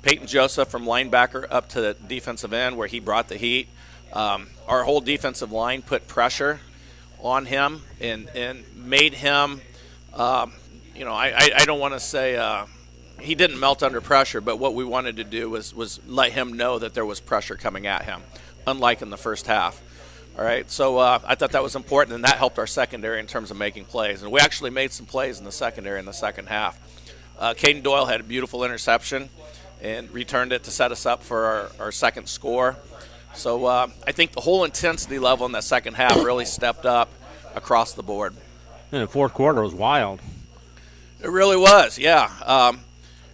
Peyton Joseph from linebacker up to the defensive end where he brought the heat. Our whole defensive line put pressure on him and made him, you know, I don't want to say he didn't melt under pressure, but what we wanted to do was let him know that there was pressure coming at him, unlike in the first half. All right, so I thought that was important, and that helped our secondary in terms of making plays. And we actually made some plays in the secondary in the second half. Caden Doyle had a beautiful interception and returned it to set us up for our second score. So I think the whole intensity level in that second half really stepped up across the board. And the fourth quarter was wild. It really was, yeah.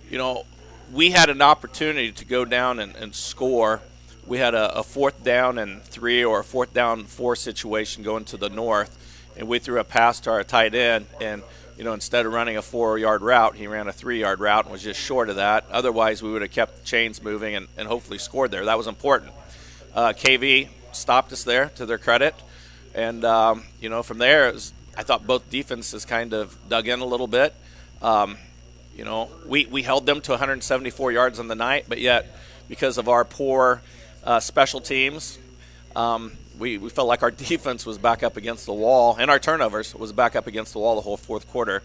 You know, we had an opportunity to go down and score. We had a 4th down and 3 or a 4th down 4 situation going to the north, and we threw a pass to our tight end, and you know, instead of running a 4-yard route, he ran a 3-yard route and was just short of that. Otherwise, we would have kept the chains moving and hopefully scored there. That was important. KV stopped us there, to their credit. And, you know, from there, I thought both defenses kind of dug in a little bit. You know, we held them to 174 yards on the night, but yet because of our poor special teams, we felt like our defense was back up against the wall, and our turnovers was back up against the wall the whole fourth quarter.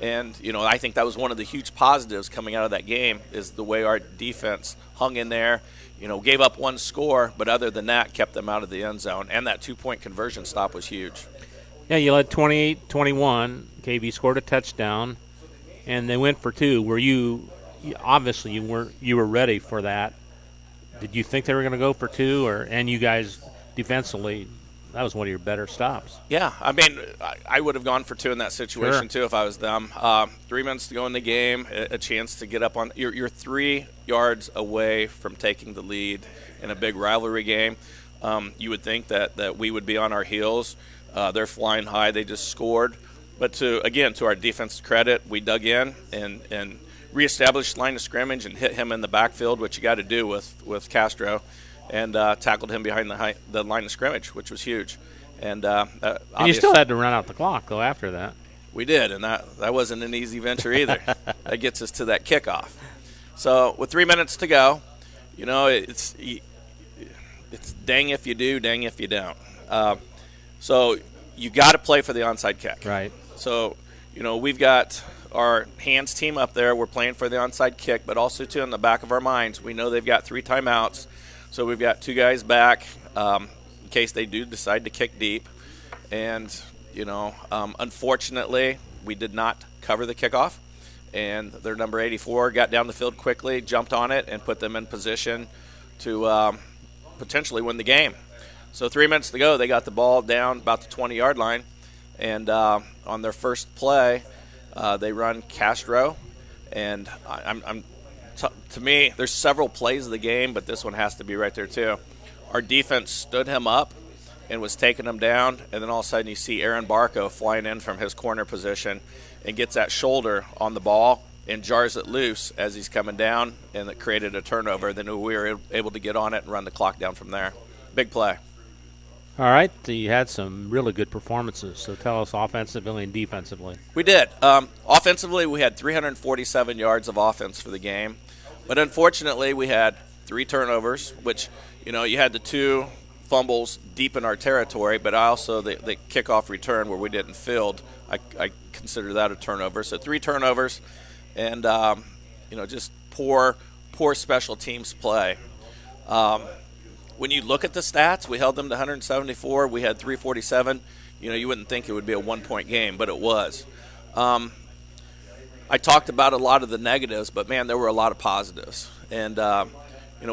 And, you know, I think that was one of the huge positives coming out of that game is the way our defense hung in there, you know, gave up 1 score, but other than that, kept them out of the end zone. And that 2-point conversion stop was huge. Yeah, you led 28-21. KV scored a touchdown, and they went for 2. Were you obviously you were ready for that? Did you think they were going to go for 2, and you guys defensively, that was one of your better stops? Yeah, I mean, I would have gone for 2 in that situation too if I was them. 3 minutes to go in the game, a chance to get up on. You're 3 yards away from taking the lead in a big rivalry game. You would think that we would be on our heels. They're flying high. They just scored. But to our defense's credit, we dug in and reestablished line of scrimmage and hit him in the backfield, which you got to do with Castro. And tackled him behind the line of scrimmage, which was huge. And you still had to run out the clock, though, after that. We did, and that wasn't an easy venture either. That gets us to that kickoff. So with 3 minutes to go, you know, it's dang if you do, dang if you don't. So you got to play for the onside kick. Right. So, you know, we've got our hands team up there. We're playing for the onside kick, but also, too, in the back of our minds, we know they've got 3 timeouts. So we've got 2 guys back in case they do decide to kick deep. And, you know, unfortunately, we did not cover the kickoff. And their number 84 got down the field quickly, jumped on it, and put them in position to potentially win the game. So 3 minutes to go, they got the ball down about the 20-yard line. And on their first play, they run Castro. And to me, there's several plays of the game, but this one has to be right there too. Our defense stood him up and was taking them down, and then all of a sudden you see Aaron Barco flying in from his corner position and gets that shoulder on the ball and jars it loose as he's coming down, and it created a turnover. Then we were able to get on it and run the clock down from there. Big play. All right, you had some really good performances, so tell us offensively and defensively. We did. Offensively, we had 347 yards of offense for the game, but unfortunately we had 3 turnovers, which, you had the 2 fumbles deep in our territory, but also the kickoff return where we didn't field. I consider that a turnover. So 3 turnovers and, just poor special teams play. When you look at the stats, we held them to 174. We had 347. You wouldn't think it would be a 1-point game, but it was. I talked about a lot of the negatives, but, man, there were a lot of positives. And,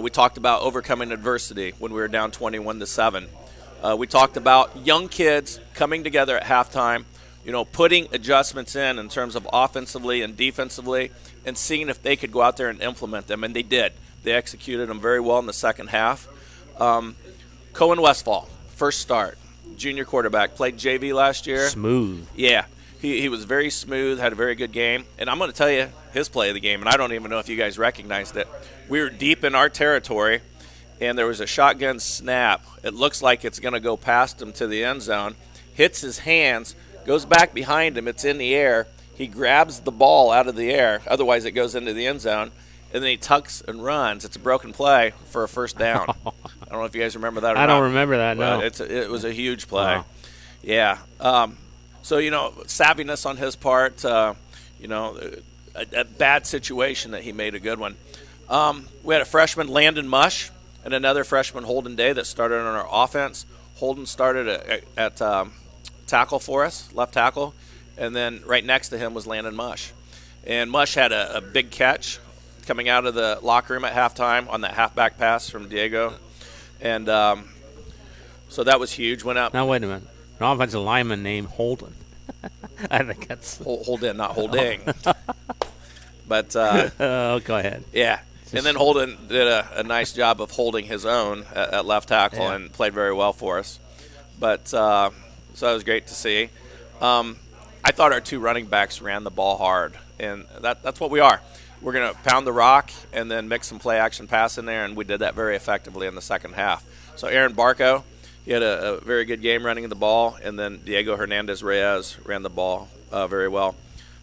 we talked about overcoming adversity when we were down 21-7. We talked about young kids coming together at halftime, putting adjustments in terms of offensively and defensively and seeing if they could go out there and implement them, and they did. They executed them very well in the second half. Cohen Westfall, first start, junior quarterback, played JV last year. Smooth. Yeah, he was very smooth, had a very good game. And I'm going to tell you his play of the game, and I don't even know if you guys recognized it. We were deep in our territory, and there was a shotgun snap. It looks like it's going to go past him to the end zone, hits his hands, goes back behind him, it's in the air. He grabs the ball out of the air, otherwise it goes into the end zone. And then he tucks and runs. It's a broken play for a first down. I don't know if you guys remember that or not. I don't remember that, no. It was a huge play. Wow. Yeah. So, savviness on his part, a bad situation that he made a good one. We had a freshman, Landon Mush, and another freshman, Holden Day, that started on our offense. Holden started at tackle for us, left tackle, and then right next to him was Landon Mush. And Mush had a big catch coming out of the locker room at halftime on that halfback pass from Diego. And so that was huge. Went up. Now, wait a minute. An offensive lineman named Holden. I think that's... Holden, not Holding. But go ahead. Yeah. And then Holden did a nice job of holding his own at left tackle and played very well for us. But so that was great to see. I thought our 2 running backs ran the ball hard, and that's what we are. We're going to pound the rock and then mix some play-action pass in there, and we did that very effectively in the second half. So Aaron Barco, he had a very good game running the ball, and then Diego Hernandez-Reyes ran the ball very well.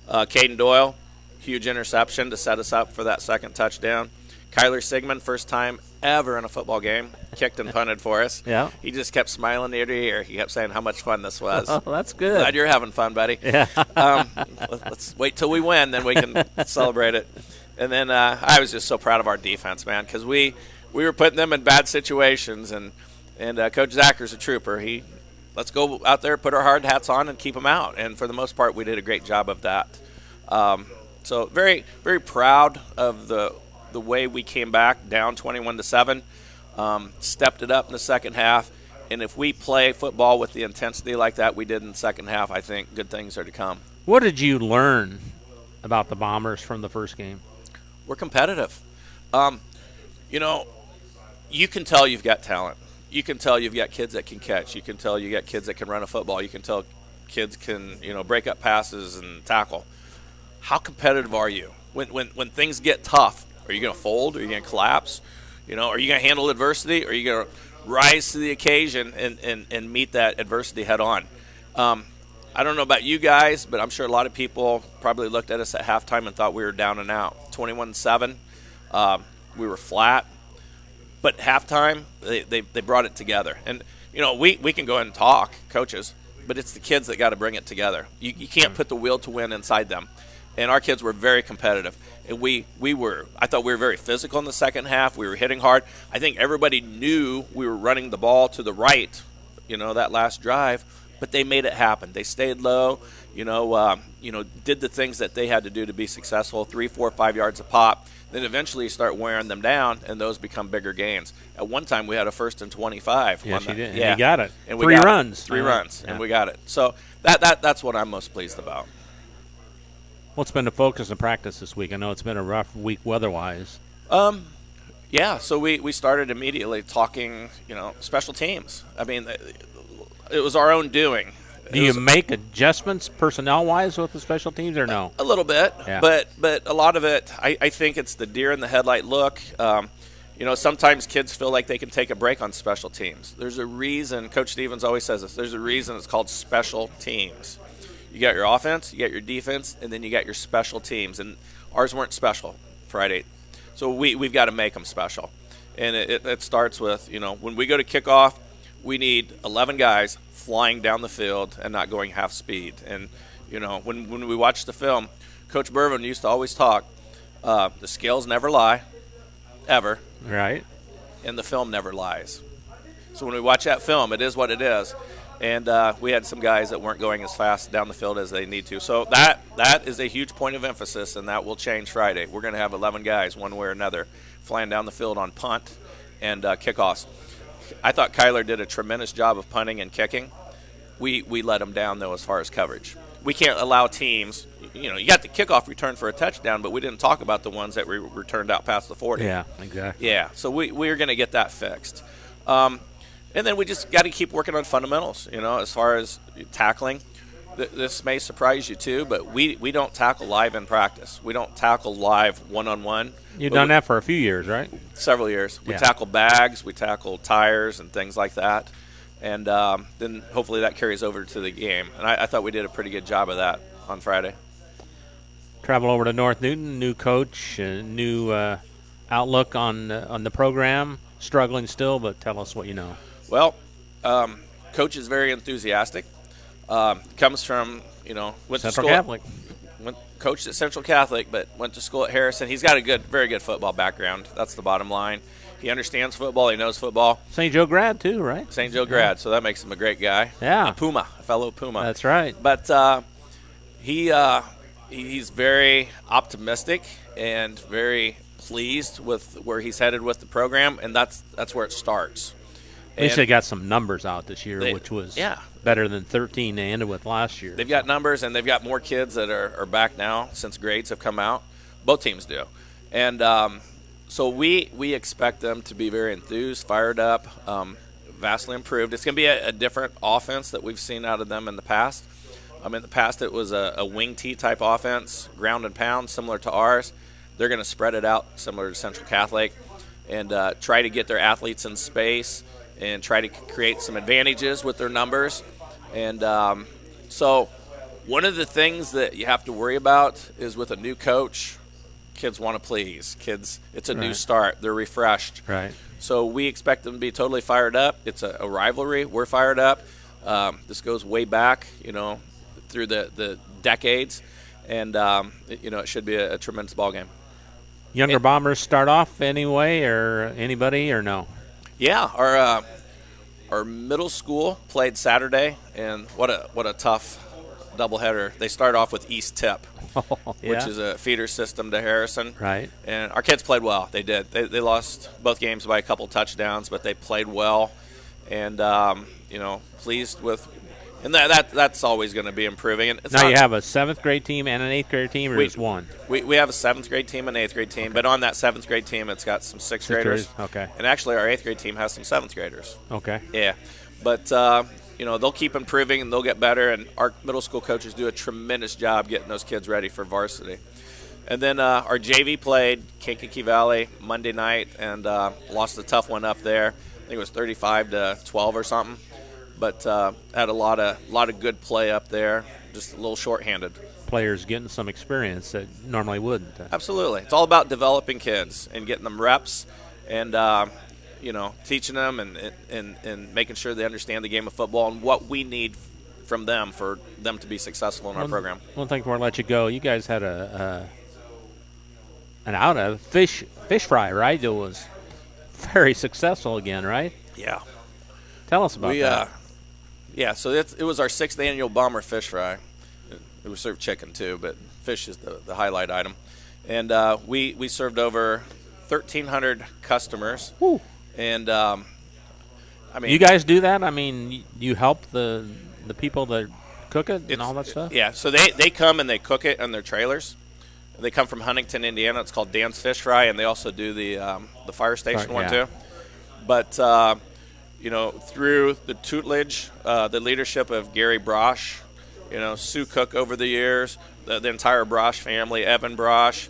Caden Doyle, huge interception to set us up for that second touchdown. Kyler Sigmund, first time ever in a football game, kicked and punted for us. Yeah. He just kept smiling ear to ear. He kept saying how much fun this was. Oh, that's good. Glad you're having fun, buddy. Yeah. Let's wait till we win, then we can celebrate it. And then I was just so proud of our defense, man, because we were putting them in bad situations, and Coach Zacker's a trooper. Let's go out there, put our hard hats on, and keep them out. And for the most part, we did a great job of that. So very, very proud of the way we came back down 21-7, stepped it up in the second half, and if we play football with the intensity like that we did in the second half, I think good things are to come. What did you learn about the Bombers from the first game? We're competitive. You can tell you've got talent. You can tell you've got kids that can catch. You can tell you got kids that can run a football. You can tell kids can, break up passes and tackle. How competitive are you? When things get tough, are you going to fold? Are you going to collapse? Are you going to handle adversity? Or are you going to rise to the occasion and meet that adversity head on? I don't know about you guys, but I'm sure a lot of people probably looked at us at halftime and thought we were down and out. 21-7, we were flat. But halftime, they brought it together. And, we can go ahead and talk, coaches, but it's the kids that got to bring it together. You can't put the will to win inside them. And our kids were very competitive. And I thought we were very physical in the second half. We were hitting hard. I think everybody knew we were running the ball to the right, that last drive, but they made it happen. They stayed low, did the things that they had to do to be successful, 3, 4, 5 yards a pop. Then eventually you start wearing them down, and those become bigger gains. At one time, we had a 1st and 25. Yes, you did. Yeah. And you got it. And 3 runs. 3 runs, and we got it. So that's what I'm most pleased about. What's been the focus of practice this week? I know it's been a rough week weather-wise. Yeah, so we started immediately talking, special teams. I mean, it was our own doing. Do you make adjustments personnel-wise with the special teams or no? A little bit, Yeah. but a lot of it, I think it's the deer in the headlight look. Sometimes kids feel like they can take a break on special teams. There's a reason, Coach Stevens always says this, there's a reason it's called special teams. You got your offense, you got your defense, and then you got your special teams. And ours weren't special Friday. So we've got to make them special. And it starts with, when we go to kickoff, we need 11 guys flying down the field and not going half speed. And, when we watch the film, Coach Bervin used to always talk, the scales never lie, ever. Right. And the film never lies. So when we watch that film, it is what it is. And we had some guys that weren't going as fast down the field as they need to. So that is a huge point of emphasis, and that will change Friday. We're going to have 11 guys, one way or another, flying down the field on punt and kickoffs. I thought Kyler did a tremendous job of punting and kicking. We let him down, though, as far as coverage. We can't allow teams, you got the kickoff return for a touchdown, but we didn't talk about the ones that returned out past the 40. Yeah, exactly. Yeah, so we're going to get that fixed. And then we just got to keep working on fundamentals, as far as tackling. This may surprise you, too, but we don't tackle live in practice. We don't tackle live one-on-one. You've done that for a few years, right? Several years. We Yeah. tackle bags, we tackle tires and things like that. And then hopefully that carries over to the game. And I thought we did a pretty good job of that on Friday. Travel over to North Newton, new coach, new outlook on the program. Struggling still, but tell us what you know. Well, Coach is very enthusiastic. Comes from, went Central to school Catholic. Coached at Central Catholic, but went to school at Harrison. He's got a very good football background. That's the bottom line. He understands football. He knows football. St. Joe grad, too, right? St. Joe grad, so that makes him a great guy. Yeah. A fellow Puma. That's right. But he's very optimistic and very pleased with where he's headed with the program, and that's where it starts. At least they got some numbers out this year, which was yeah. better than 13 they ended with last year. They've got numbers, and they've got more kids that are back now since grades have come out. Both teams do. And so we expect them to be very enthused, fired up, vastly improved. It's going to be a different offense that we've seen out of them in the past. In the past it was a wing T type offense, ground and pound, similar to ours. They're going to spread it out similar to Central Catholic and try to get their athletes in space and try to create some advantages with their numbers. And so one of the things that you have to worry about is with a new coach, kids want to please. Kids, it's a new start. They're refreshed. Right. So we expect them to be totally fired up. It's a rivalry. We're fired up. This goes way back, through the decades. And, it should be a tremendous ball game. Younger Bombers start off anyway, or anybody, or no? Yeah, our middle school played Saturday, and what a tough doubleheader. They start off with East Tip, which is a feeder system to Harrison. Right. And our kids played well. They did. They lost both games by a couple touchdowns, but they played well, and pleased with. And that's always going to be improving. And now you have a 7th grade team and an 8th grade team, or just one? We have a 7th grade team and an 8th grade team, but on that 7th grade team, it's got some 6th graders. Okay. And actually, our 8th grade team has some 7th graders. Okay. Yeah. But, they'll keep improving and they'll get better, and our middle school coaches do a tremendous job getting those kids ready for varsity. And then our JV played Kankakee Valley Monday night and lost a tough one up there. I think it was 35-12 or something. But had a lot of good play up there, just a little shorthanded. Players getting some experience that normally wouldn't. Absolutely. It's all about developing kids and getting them reps and, teaching them and making sure they understand the game of football and what we need from them for them to be successful in our program. One thing before I let you go, you guys had an fish fry, right? It was very successful again, right? Yeah. Tell us about that. Yeah, so it was our 6th annual Bomber Fish Fry. It was served chicken, too, but fish is the highlight item. And we served over 1,300 customers. Woo. And, you guys do that? I mean, you help the people that cook it and all that stuff? Yeah, so they come and they cook it on their trailers. They come from Huntington, Indiana. It's called Dan's Fish Fry, and they also do the fire station one, too. But through the tutelage, the leadership of Gary Brosh, Sue Cook over the years, the entire Brosh family, Evan Brosh,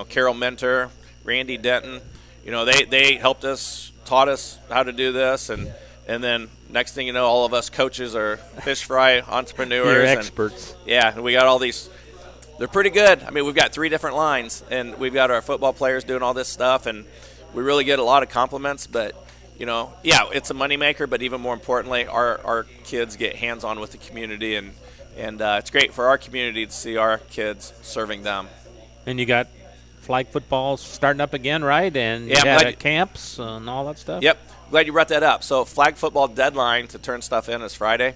Carol Mentor, Randy Denton, they helped us, taught us how to do this, and then next thing you know, all of us coaches are fish fry entrepreneurs. You're and, experts. Yeah, and we got all these. They're pretty good. I mean, we've got 3 different lines, and we've got our football players doing all this stuff, and we really get a lot of compliments. But it's a moneymaker. But even more importantly, our kids get hands-on with the community, and it's great for our community to see our kids serving them. And you got flag football starting up again, right? And you had camps and all that stuff? Yep. Glad you brought that up. So flag football deadline to turn stuff in is Friday.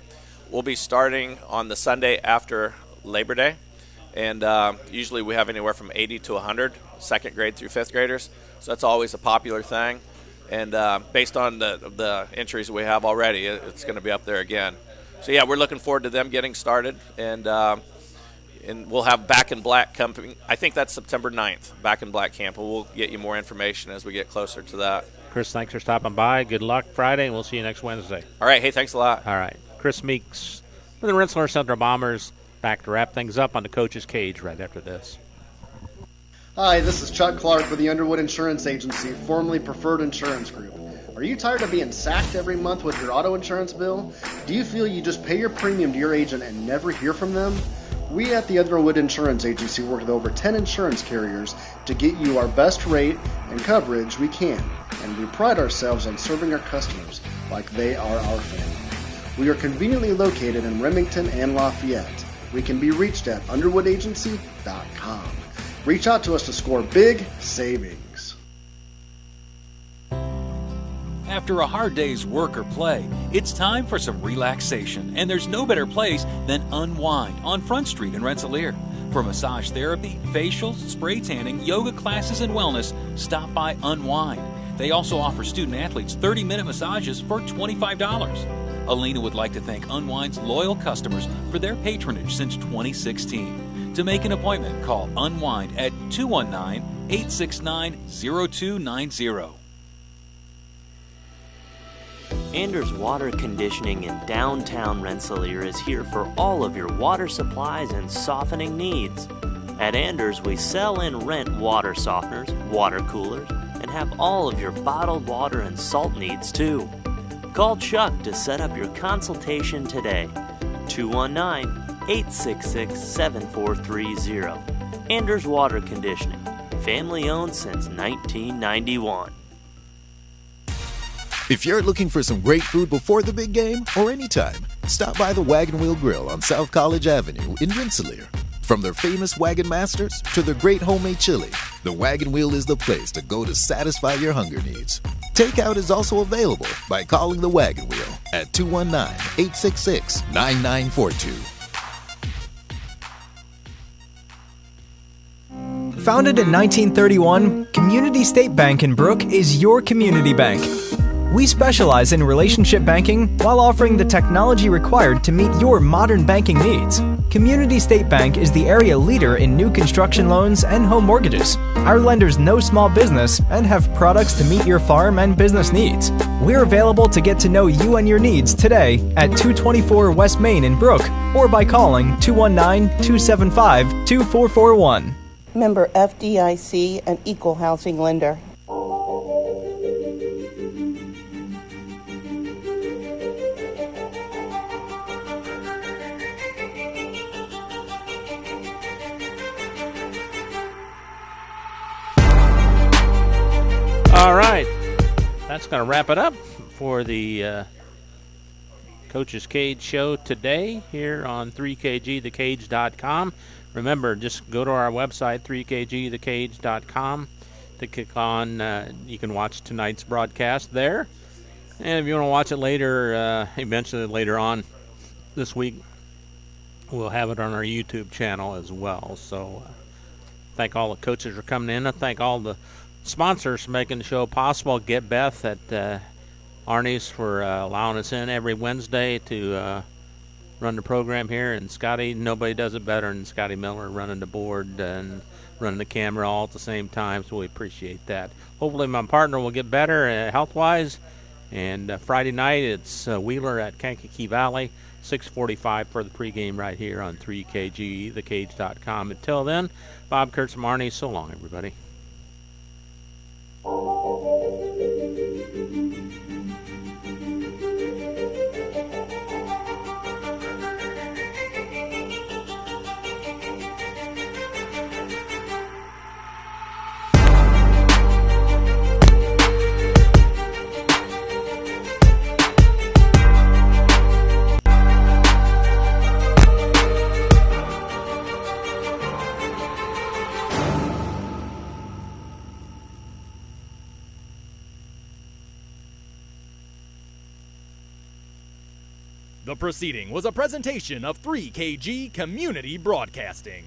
We'll be starting on the Sunday after Labor Day. And usually we have anywhere from 80 to 100 second grade through fifth graders. So that's always a popular thing. And based on the entries we have already, it's going to be up there again. So, yeah, we're looking forward to them getting started. And we'll have Back in Black coming. I think that's September 9th, Back in Black camp. We'll get you more information as we get closer to that. Chris, thanks for stopping by. Good luck Friday, and we'll see you next Wednesday. All right. Hey, thanks a lot. All right. Chris Meeks with the Rensselaer Central Bombers. Back to wrap things up on the Coach's Cage right after this. Hi, this is Chuck Clark with the Underwood Insurance Agency, formerly Preferred Insurance Group. Are you tired of being sacked every month with your auto insurance bill? Do you feel you just pay your premium to your agent and never hear from them? We at the Underwood Insurance Agency work with over 10 insurance carriers to get you our best rate and coverage we can, and we pride ourselves on serving our customers like they are our family. We are conveniently located in Remington and Lafayette. We can be reached at underwoodagency.com. Reach out to us to score big savings. After a hard day's work or play, it's time for some relaxation, and there's no better place than Unwind on Front Street in Rensselaer. For massage therapy, facials, spray tanning, yoga classes, and wellness, stop by Unwind. They also offer student athletes 30-minute massages for $25. Alina would like to thank Unwind's loyal customers for their patronage since 2016. To make an appointment, call Unwind at 219-869-0290. Anders Water Conditioning in downtown Rensselaer is here for all of your water supplies and softening needs. At Anders, we sell and rent water softeners, water coolers, and have all of your bottled water and salt needs too. Call Chuck to set up your consultation today. 219-866-7430. Anders Water Conditioning, family owned since 1991. If you're looking for some great food before the big game or anytime, stop by the Wagon Wheel Grill on South College Avenue in Rensselaer. From their famous Wagon Masters to their great homemade chili, the Wagon Wheel is the place to go to satisfy your hunger needs. Takeout is also available by calling the Wagon Wheel at 219-866-9942. Founded in 1931, Community State Bank in Brook is your community bank. We specialize in relationship banking while offering the technology required to meet your modern banking needs. Community State Bank is the area leader in new construction loans and home mortgages. Our lenders know small business and have products to meet your farm and business needs. We're available to get to know you and your needs today at 224 West Main in Brook or by calling 219-275-2441. Member FDIC, an equal housing lender. All right, that's going to wrap it up for the Coach's Cage show today here on 3kgthecage.com. Remember, just go to our website, 3kgthecage.com, to click on, you can watch tonight's broadcast there. And if you want to watch it later, eventually later on this week, we'll have it on our YouTube channel as well. So thank all the coaches for coming in. I thank all the sponsors for making the show possible. Get Beth at Arnie's for allowing us in every Wednesday to run the program here, and Scotty, nobody does it better than Scotty Miller running the board and running the camera all at the same time, so we appreciate that. Hopefully my partner will get better health-wise, And Friday night, it's Wheeler at Kankakee Valley, 6:45 for the pregame right here on 3KG, thekage.com. Until then, Bob Kurtz, Marnie, so long, everybody. The proceeding was a presentation of 3KG Community Broadcasting.